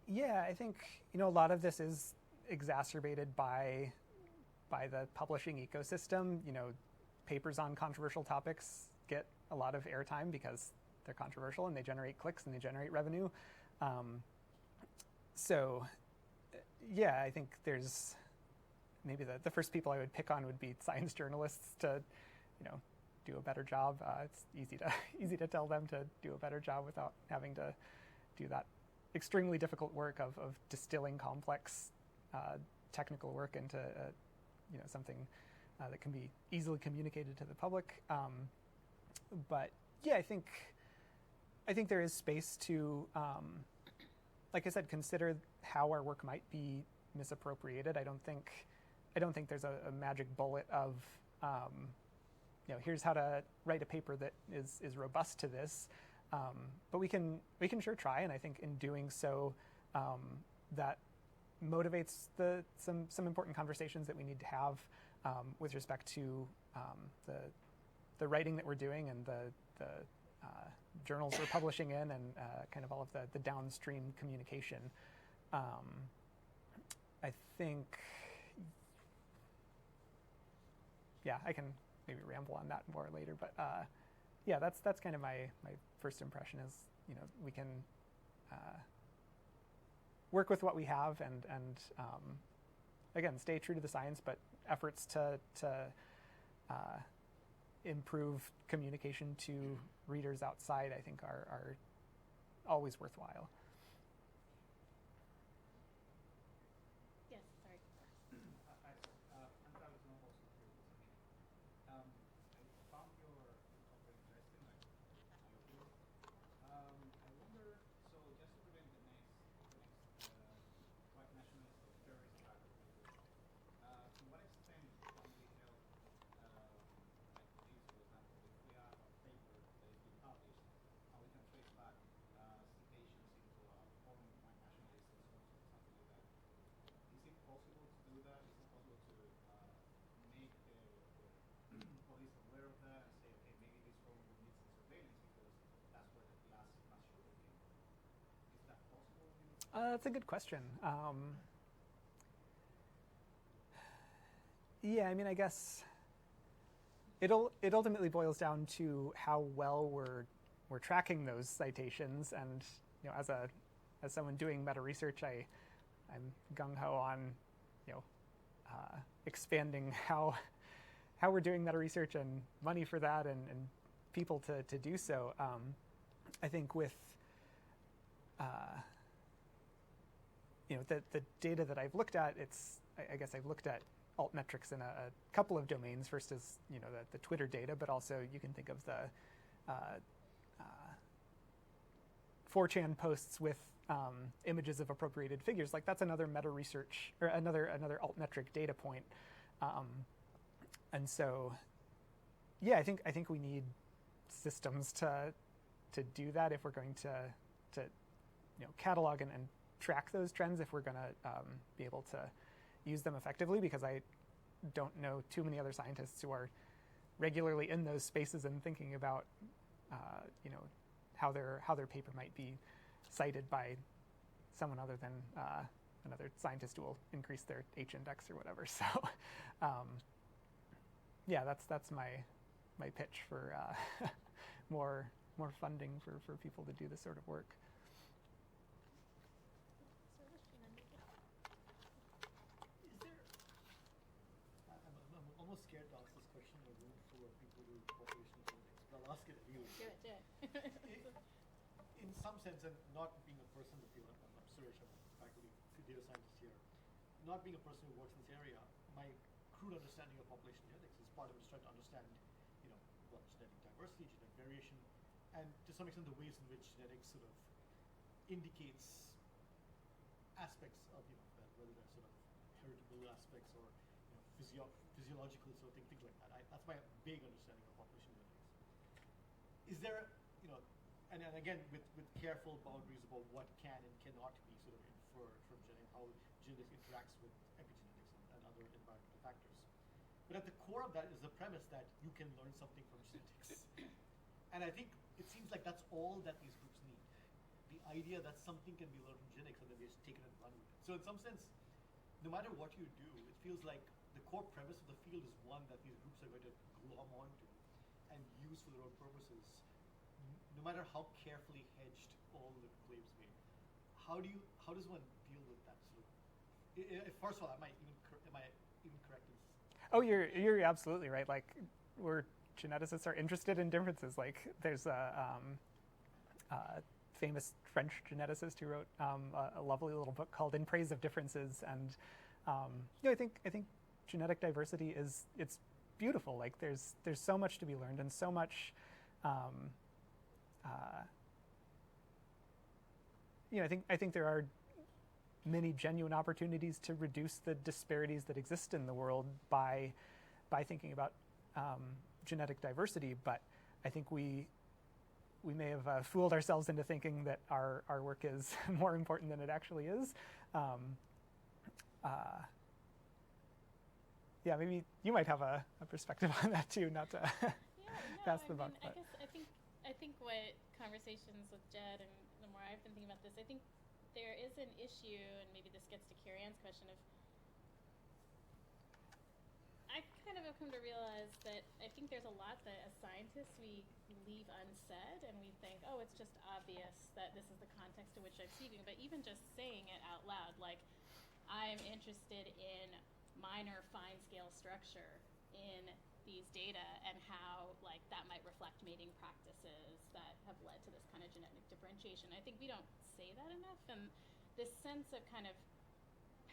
B: Yeah, I think a lot of this is exacerbated by the publishing ecosystem. Papers on controversial topics get a lot of airtime because they're controversial and they generate clicks and they generate revenue. So yeah, I think there's maybe the first people I would pick on would be science journalists to do a better job. It's easy to tell them to do a better job without having to do that extremely difficult work of distilling complex technical work into something that can be easily communicated to the public. But yeah, I think there is space to, like I said, consider how our work might be misappropriated. I don't think there's a magic bullet of here's how to write a paper that is robust to this. But we can sure try, and I think in doing so, that motivates some important conversations that we need to have with respect to the writing that we're doing and the journals we're publishing in, and kind of all of the downstream communication. I think, yeah, I can maybe ramble on that more later, but yeah, that's kind of my first impression is, we can work with what we have and again, stay true to the science, but efforts to improve communication to readers outside, I think, are always worthwhile.
A: Yes, sorry.
E: Hi, sir. I'm Travis from also I found your talk very interesting. I agree. I wonder, so just to prevent the next white nationalist or terrorist attack of people, to what extent can we help, like this, for example, if we have a paper that is being published and we can trace back citations into a foreign white nationalist or something like that? Is it possible to do that? Is it possible to make the police aware of that and say, okay, maybe this phone will need some surveillance because that's where the last mass shooting came from? Is that possible?
B: That's a good question. Yeah, I mean, I guess it ultimately boils down to how well we're tracking those citations, and as someone doing meta research, I'm gung ho on expanding how we're doing meta research and money for that and people to do so. I think with the data that I've looked at, I guess I've looked at altmetrics in a couple of domains. First is the Twitter data, but also you can think of the 4chan posts with images of appropriated figures. Like that's another meta research or another altmetric data point. And so, yeah, I think we need systems to do that if we're going to catalog and track those trends, if we're going to be able to use them effectively, because I don't know too many other scientists who are regularly in those spaces and thinking about how their paper might be cited by someone other than another scientist who will increase their H index or whatever. So yeah, that's my pitch for more funding for people to do this sort of work.
F: I'm almost scared to ask this question in a room full of people who do population genetics, but I'll ask it anyway.
A: Do it.
F: In some sense, and not being a person in the field, I'm Suresh, I'm a faculty data scientist here. Not being a person who works in this area, my crude understanding of population genetics is part of just trying to understand, genetic diversity, genetic variation, and to some extent the ways in which genetics sort of indicates aspects of, whether they're sort of heritable aspects or physiological sort of things like that. That's my vague understanding of population genetics. Is there, and again with careful boundaries about what can and cannot be sort of inferred from genetics, how genetics interacts with epigenetics and other environmental factors. But at the core of that is the premise that you can learn something from genetics. And I think it seems like that's all that these groups need. The idea that something can be learned from genetics and then they just take it and run with it. So in some sense, no matter what you do, it feels like the core premise of the field is one that these groups are going to glom onto and use for their own purposes, no matter how carefully hedged all the claims made. How does one deal with that sort of? First of all, am I even correct in this?
B: Oh, you're absolutely right. Like, geneticists are interested in differences. Like, there's a famous French geneticist who wrote a lovely little book called "In Praise of Differences," and I think genetic diversity it's beautiful. Like, there's so much to be learned and so much. I think there are many genuine opportunities to reduce the disparities that exist in the world by thinking about genetic diversity. But I think we may have fooled ourselves into thinking that our work is more important than it actually is. Yeah, maybe you might have a perspective on that too. Not to pass the buck.
A: I think what conversations with Jed and the more I've been thinking about this, I think there is an issue, and maybe this gets to Carrie-Ann's question of, I kind of have come to realize that I think there's a lot that as scientists we leave unsaid, and we think, oh, it's just obvious that this is the context in which I'm speaking. But even just saying it out loud, like, I'm interested in minor fine-scale structure in these data and how, like, that might reflect mating practices that have led to this kind of genetic differentiation. I think we don't say that enough, and this sense of kind of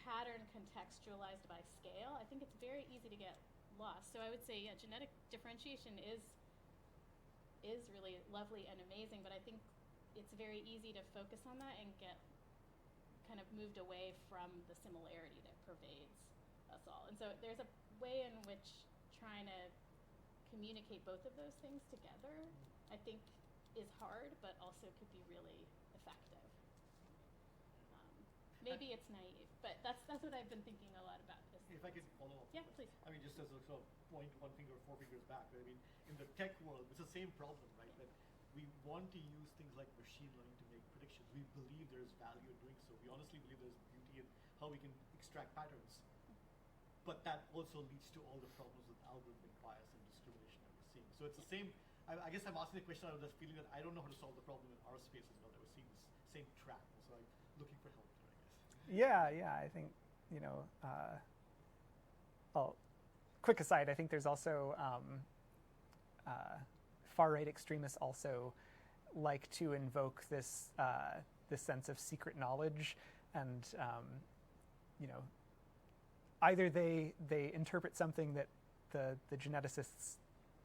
A: pattern contextualized by scale, I think it's very easy to get lost. So I would say, yeah, genetic differentiation is really lovely and amazing, but I think it's very easy to focus on that and get kind of moved away from the similarity that pervades us all. And so there's a way in which trying to communicate both of those things together, I think, is hard, but also could be really effective. Maybe it's naive, but that's what I've been thinking a lot about.
F: If I could follow up.
A: Yeah, please.
F: I mean, just as a sort of point one finger, four fingers back, right? I mean, in the tech world, it's the same problem, right? That we want to use things like machine learning to make predictions. We believe there's value in doing so. We honestly believe there's beauty in how we can extract patterns. But that also leads to all the problems with algorithmic bias and discrimination that we're seeing. So it's the same. I guess I'm asking the question out of this feeling that I don't know how to solve the problem in our spaces now that we're seeing this same trap. So I'm looking for help there, I guess.
B: Yeah, I think, quick aside, I think there's also far-right extremists also like to invoke this sense of secret knowledge, and either they interpret something that the geneticists,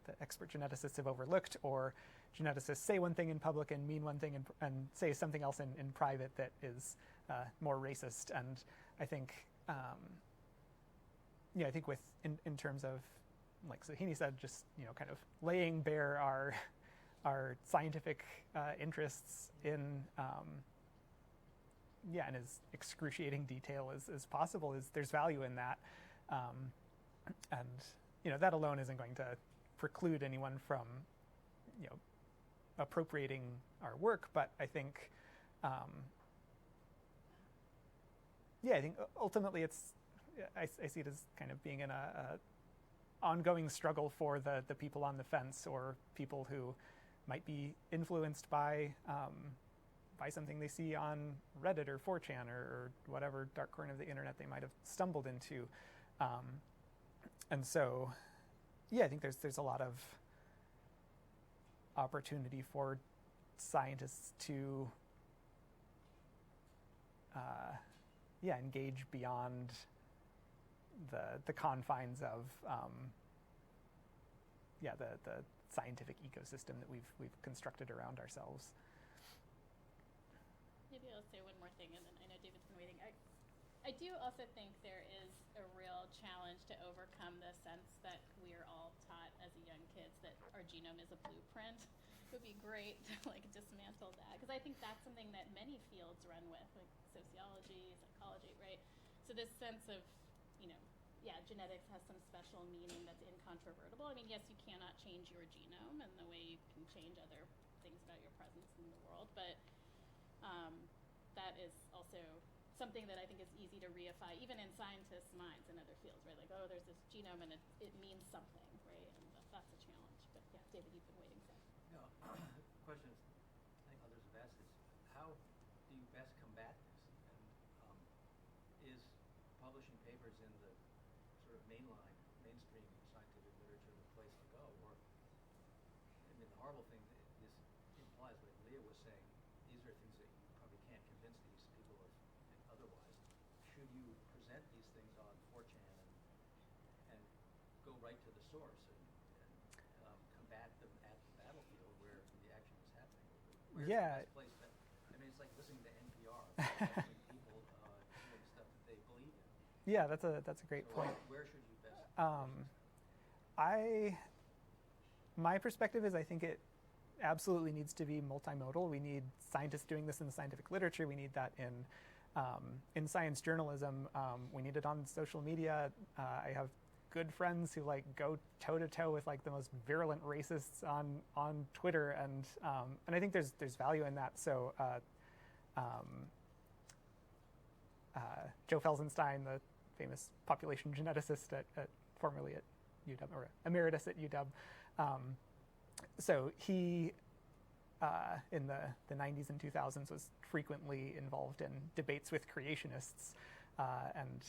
B: the expert geneticists, have overlooked, or geneticists say one thing in public and mean one thing and say something else in private that is more racist. And I think, I think in terms of, like SOHINI said, just kind of laying bare our scientific interests in in as excruciating detail as possible, there's value in that, and that alone isn't going to preclude anyone from appropriating our work. But I think I think ultimately I see it as kind of being in a ongoing struggle for the people on the fence, or people who might be influenced by something they see on Reddit or 4chan or whatever dark corner of the internet they might have stumbled into. And so, I think there's a lot of opportunity for scientists to engage beyond the confines of the scientific ecosystem that we've constructed around ourselves.
A: Maybe I'll say one more thing, and then I know David's been waiting. I do also think there is a real challenge to overcome the sense that we are all taught as young kids that our genome is a blueprint. It would be great to dismantle that, because I think that's something that many fields run with, like sociology, psychology, right? So this sense of, genetics has some special meaning that's incontrovertible. I mean, yes, you cannot change your genome in the way you can change other things about your presence in the world, but that is also something that I think is easy to reify, even in scientists' minds in other fields, right? Like, oh, there's this genome and it means something, right? And that's a challenge. But yeah, David, you've been waiting for.
G: Yeah, the question is, I think others have asked, is how do you best combat this? And is publishing papers in the sort of mainstream scientific literature the place to go? Or, I mean, the horrible thing that this implies, what Leah was saying, these are things that you probably can't convince these people of otherwise. Should you present these things on 4chan and go right to the source and combat them at the battlefield where the action is happening? Where's the best place that, I mean, it's like listening to NPR, asking people doing stuff that they believe in.
B: Yeah, that's a great point.
G: Where should you best?
B: My perspective is, I think it absolutely needs to be multimodal. We need scientists doing this in the scientific literature. We need that in science journalism. We need it on social media. I have good friends who go toe to toe with the most virulent racists on Twitter, and I think there's value in that. So Joe Felsenstein, the famous population geneticist formerly at UW, or emeritus at UW. So he, in the 90s and 2000s, was frequently involved in debates with creationists and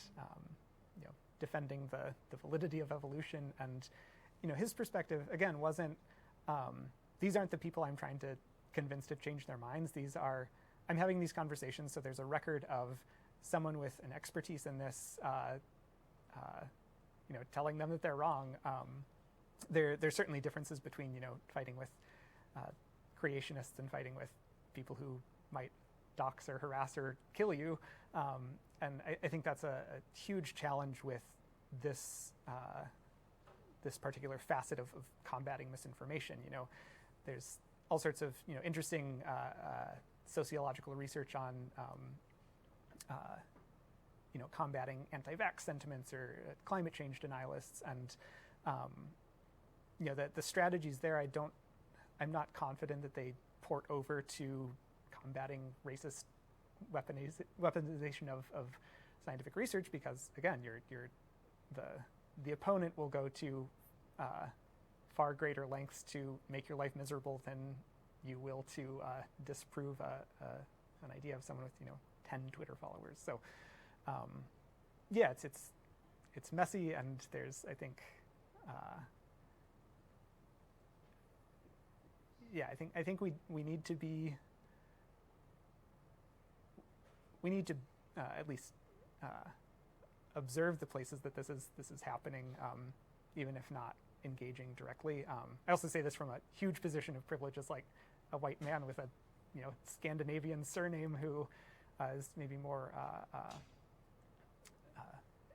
B: defending the validity of evolution. And his perspective, again, wasn't, these aren't the people I'm trying to convince to change their minds. I'm having these conversations, so there's a record of someone with an expertise in this, telling them that they're wrong. There's certainly differences between, fighting with creationists and fighting with people who might dox or harass or kill you. And I think that's a huge challenge with this this particular facet of combating misinformation. There's all sorts of interesting sociological research on combating anti-vax sentiments or climate change denialists, and the strategies there, I'm not confident that they port over to combating racist weaponization of scientific research, because again, the opponent will go to far greater lengths to make your life miserable than you will to disprove an idea of someone with 10 Twitter followers. So yeah, it's messy, and there's, I think, I think we need to be, at least observe the places that this is happening, even if not engaging directly. I also say this from a huge position of privilege as like a white man with a Scandinavian surname who is maybe more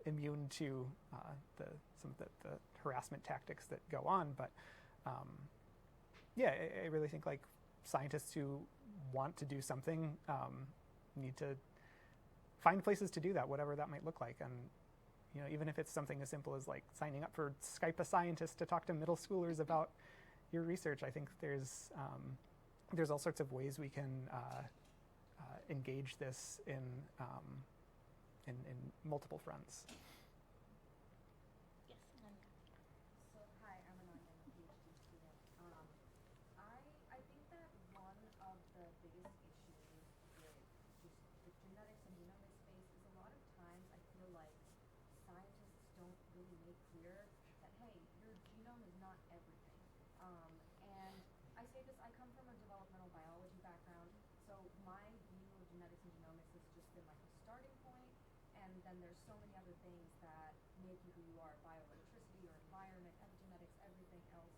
B: immune to some of the harassment tactics that go on. But yeah, I really think like scientists who want to do something need to find places to do that, whatever that might look like. And even if it's something as simple as like signing up for Skype a Scientist to talk to middle schoolers about your research, I think there's all sorts of ways we can engage this in multiple fronts.
A: Yes.
H: So hi, I'm Ananya, I'm a PhD student. I think that one of the biggest issues with just the genetics and genomics space is a lot of times I feel like scientists don't really make clear that, hey, your genome is not everything. And I say this, I come from a developmental biology background, so my view of genetics and genomics has just been like a starting point, and then there's so many other things that make you who you are, bioelectricity, your environment, epigenetics, everything else.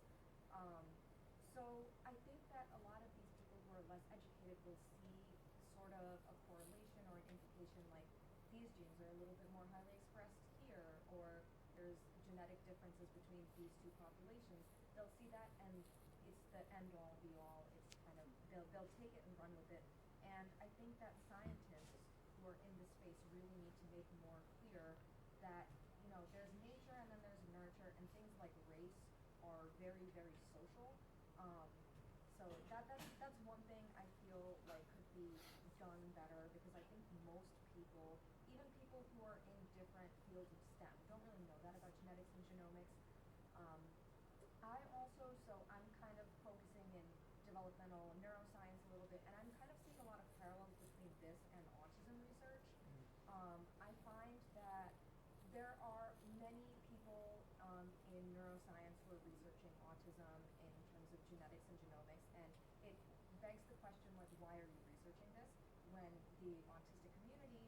H: So I think that a lot of these people who are less educated will see sort of a correlation or an implication like these genes are a little bit more highly expressed here, or there's genetic differences between these two populations. They'll see that and it's the end all be all. It's kind of, they'll take it and run with it. And I think that scientists who are in this space really need to make more clear that, there's nature and then there's nurture, and things like race are very, very social. So that's one thing I feel like could be done better, because I think most people, even people who are in different fields of STEM, don't really know that about genetics and genomics. I'm kind of focusing in developmental neuroscience a little bit, and I'm kind of seeing a lot of parallels between this and autism research. I find that there are many people in neuroscience who are researching autism in terms of genetics and genomics, and it begs the question, like, why are you researching this when the autistic community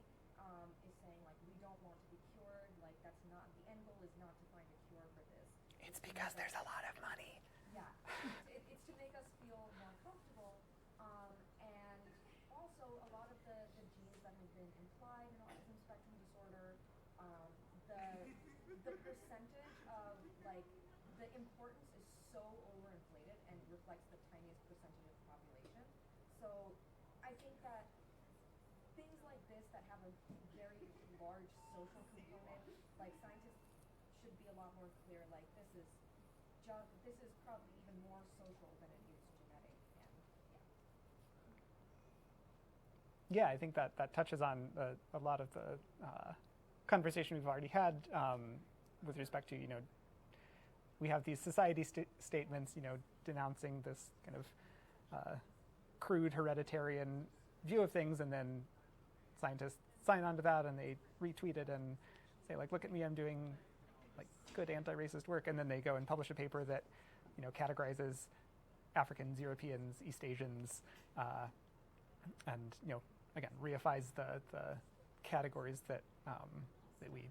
H: is saying, like, we don't want to be cured, like, that's not, the end goal is not to find a cure for this.
B: It's because there's a lot of money.
H: Yeah, it's to make us feel more comfortable, and also a lot of the genes that have been implied in autism spectrum disorder, the percentage of, like, the importance is so overinflated and reflects the tiniest percentage of the population. So I think that things like this that have a very large social component, like, scientists should be a lot more clear, like, this is probably even more social than it is genetic, and
B: Yeah, I think that touches on a lot of the conversation we've already had with respect to, we have these society statements, denouncing this kind of crude hereditarian view of things, and then scientists sign on to that and they retweet it and say, like, look at me, I'm doing like good anti-racist work, and then they go and publish a paper that categorizes Africans, Europeans, East Asians, and again reifies the categories that we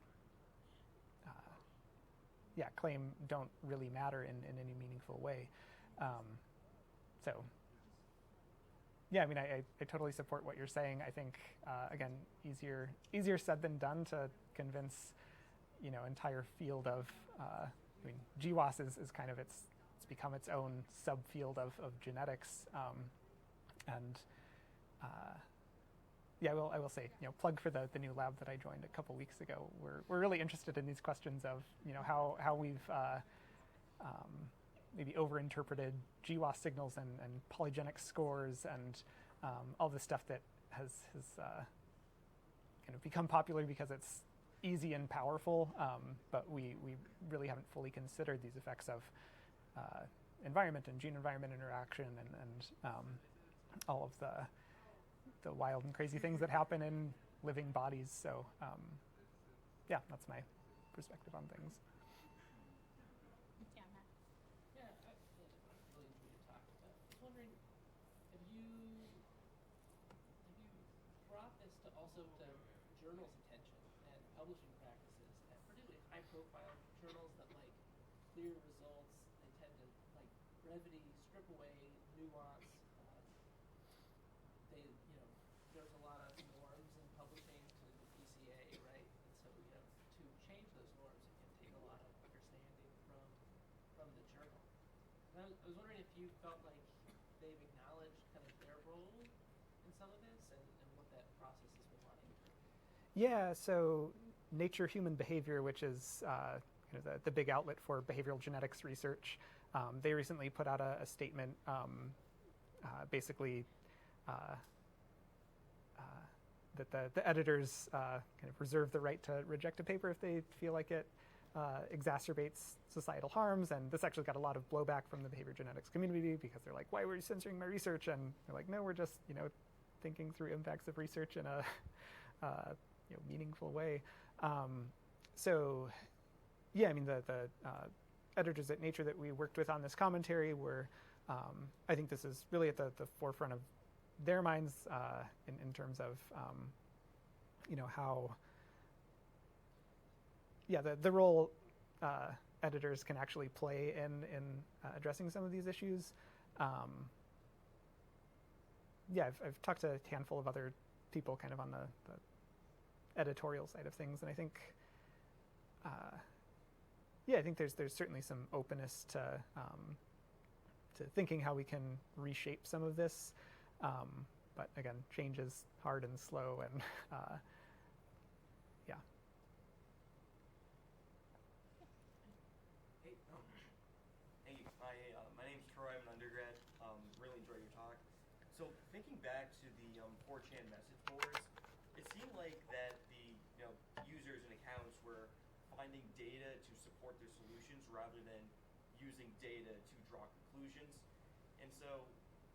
B: claim don't really matter in any meaningful way. So yeah, I mean, I totally support what you're saying. I think again, easier said than done to convince entire field of GWAS is kind of it's become its own subfield of genetics, and I will say, plug for the new lab that I joined a couple weeks ago. We're really interested in these questions of how we've maybe overinterpreted GWAS signals and polygenic scores and all this stuff that has kind of become popular because it's easy and powerful, but we really haven't fully considered these effects of environment and gene-environment interaction and all of the wild and crazy things that happen in living bodies. So yeah, that's my perspective on things.
A: Yeah, Matt.
I: Yeah, I really enjoyed your talk. I was wondering, have you brought this to also to journals' attention and publishing practices, and particularly high-profile journals that like clear results? They tend to like brevity, strip away nuance. There's a lot of norms in publishing to the PCA, right? And so to change those norms, it can take a lot of understanding from the journal. And I was wondering if you felt like they've acknowledged kind of their role in some of this and what that process has been like.
B: Yeah, so Nature Human Behavior, which is kind of the big outlet for behavioral genetics research, they recently put out a statement basically that the editors kind of reserve the right to reject a paper if they feel like it exacerbates societal harms. And this actually got a lot of blowback from the behavior genetics community because they're like, why were you censoring my research? And they're like, no, we're just thinking through impacts of research in a meaningful way. So yeah, I mean, the editors at Nature that we worked with on this commentary were, I think this is really at the forefront of their minds in terms of how the role editors can actually play in addressing some of these issues. I've talked to a handful of other people kind of on the editorial side of things, and I think I think there's certainly some openness to thinking how we can reshape some of this. But again, change is hard and slow, and yeah.
J: Hey, thank you. My name's Troy. I'm an undergrad. Really enjoyed your talk. So thinking back to the 4chan message boards, it seemed like that the users and accounts were finding data to support their solutions rather than using data to draw conclusions. And so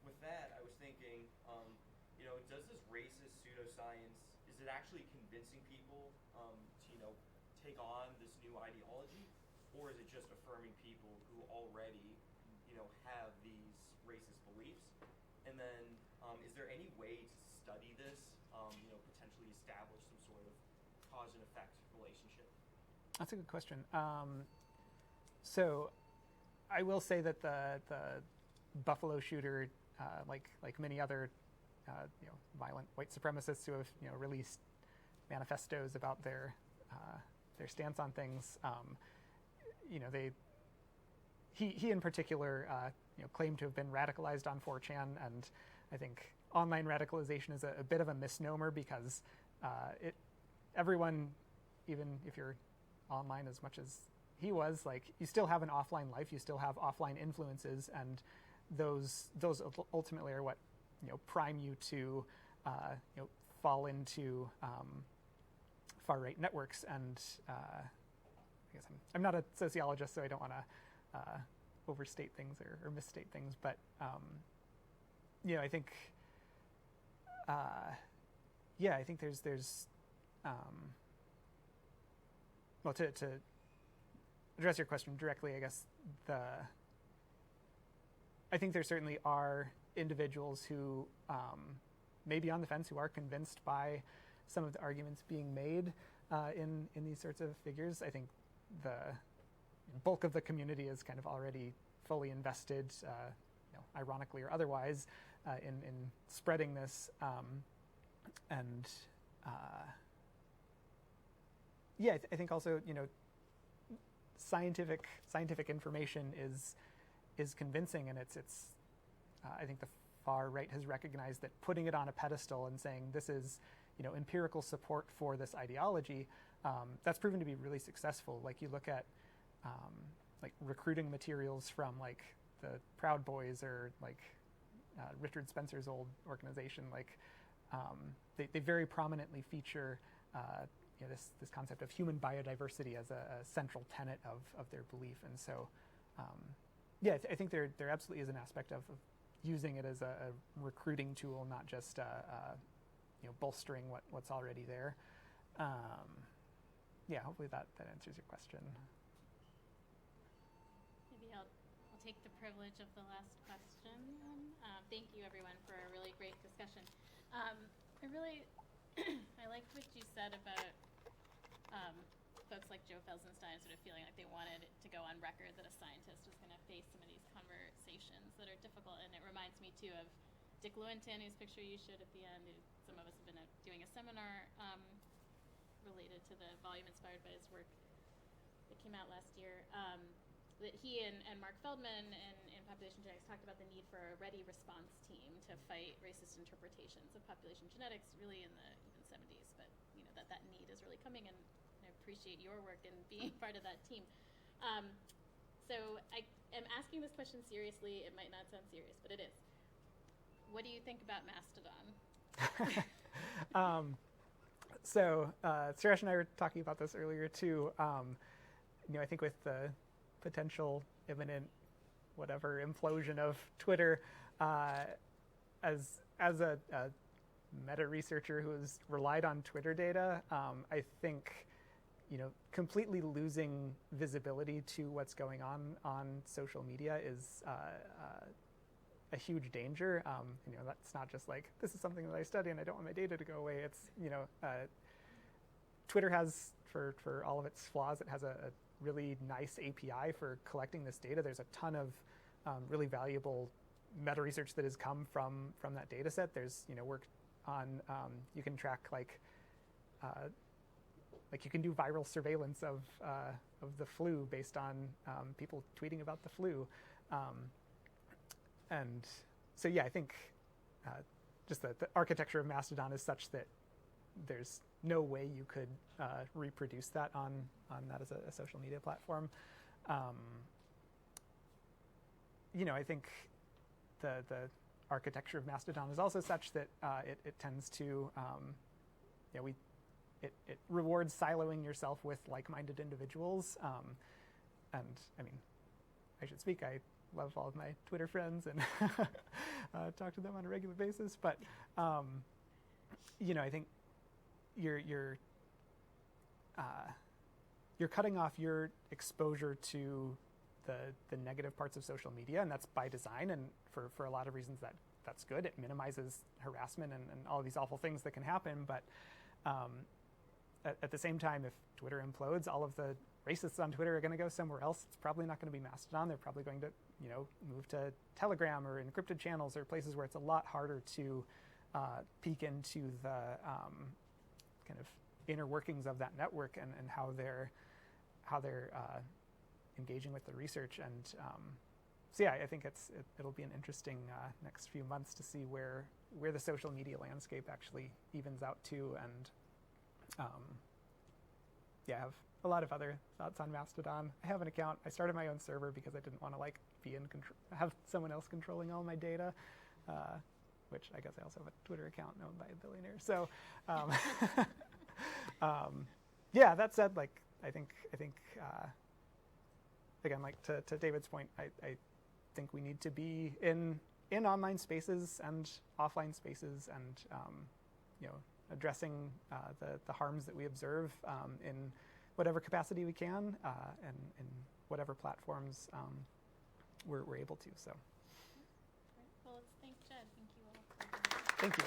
J: with that, I was thinking, does this racist pseudoscience, is it actually convincing people to, take on this new ideology? Or is it just affirming people who already, have these racist beliefs? And then, is there any way to study this, potentially establish some sort of cause and effect relationship?
B: That's a good question. So I will say that the Buffalo shooter, like many other violent white supremacists who have released manifestos about their stance on things, he in particular claimed to have been radicalized on 4chan, and I think online radicalization is a bit of a misnomer because everyone, even if you're online as much as he was, like, you still have an offline life, you still have offline influences, and those ultimately are what prime you to fall into far-right networks. And I guess I'm not a sociologist, so I don't want to overstate things or misstate things. But I think I think there's well, to address your question directly, I guess I think there certainly are individuals who may be on the fence, who are convinced by some of the arguments being made in these sorts of figures. I think the bulk of the community is kind of already fully invested, ironically or otherwise, in spreading this. And I think also, scientific information is convincing, and it's I think the far right has recognized that putting it on a pedestal and saying this is empirical support for this ideology, that's proven to be really successful. Like you look at like recruiting materials from like the Proud Boys or like Richard Spencer's old organization, like they very prominently feature this concept of human biodiversity as a central tenet of their belief. And so I think there absolutely is an aspect of using it as a recruiting tool, not just bolstering what's already there. Hopefully that answers your question.
A: Maybe I'll take the privilege of the last question. Thank you, everyone, for a really great discussion. I liked what you said about folks like Joe Felsenstein sort of feeling like they wanted it to go on record that a scientist was going to face some of these conversations that are difficult. And it reminds me, too, of Dick Lewontin, whose picture you showed at the end, who some of us have been doing a seminar related to the volume inspired by his work that came out last year. That he and Mark Feldman in Population Genetics talked about the need for a ready response team to fight racist interpretations of population genetics, really in the even 70s. But that need is really coming, and I appreciate your work in being part of that team. So I am asking this question seriously. It might not sound serious, but it is. What do you think about Mastodon?
B: So Suresh and I were talking about this earlier too. I think with the potential imminent whatever implosion of Twitter, as a meta researcher who has relied on Twitter data, I think completely losing visibility to what's going on social media is a huge danger. That's not just like, this is something that I study and I don't want my data to go away. It's, Twitter has, for all of its flaws, it has a really nice API for collecting this data. There's a ton of really valuable meta research that has come from that data set. There's, work on, you can track like you can do viral surveillance of the flu based on people tweeting about the flu. And so, I think just the architecture of Mastodon is such that there's no way you could reproduce that on that as a social media platform. I think the architecture of Mastodon is also such that it tends to, it rewards siloing yourself with like-minded individuals. And I mean, I should speak, I love all of my Twitter friends and talk to them on a regular basis. But, I think you're cutting off your exposure to the negative parts of social media, and that's by design, and for a lot of reasons that's good. It minimizes harassment and all of these awful things that can happen. But at the same time, if Twitter implodes, all of the racists on Twitter are going to go somewhere else. It's probably not going to be Mastodon. They're probably going to move to Telegram or encrypted channels or places where it's a lot harder to peek into the kind of inner workings of that network and how they're engaging with the research. And I think it'll be an interesting next few months to see where the social media landscape actually evens out to. And I have a lot of other thoughts on Mastodon. I have an account. I started my own server because I didn't want to be in control, have someone else controlling all my data. which I guess I also have a Twitter account owned by a billionaire. So, yeah. That said, like I think again, like to David's point, I think we need to be in online spaces and offline spaces, and addressing the harms that we observe in whatever capacity we can, and in whatever platforms we're able to. So.
A: Well, let's thank Jed. Thank you all.
B: Thank you.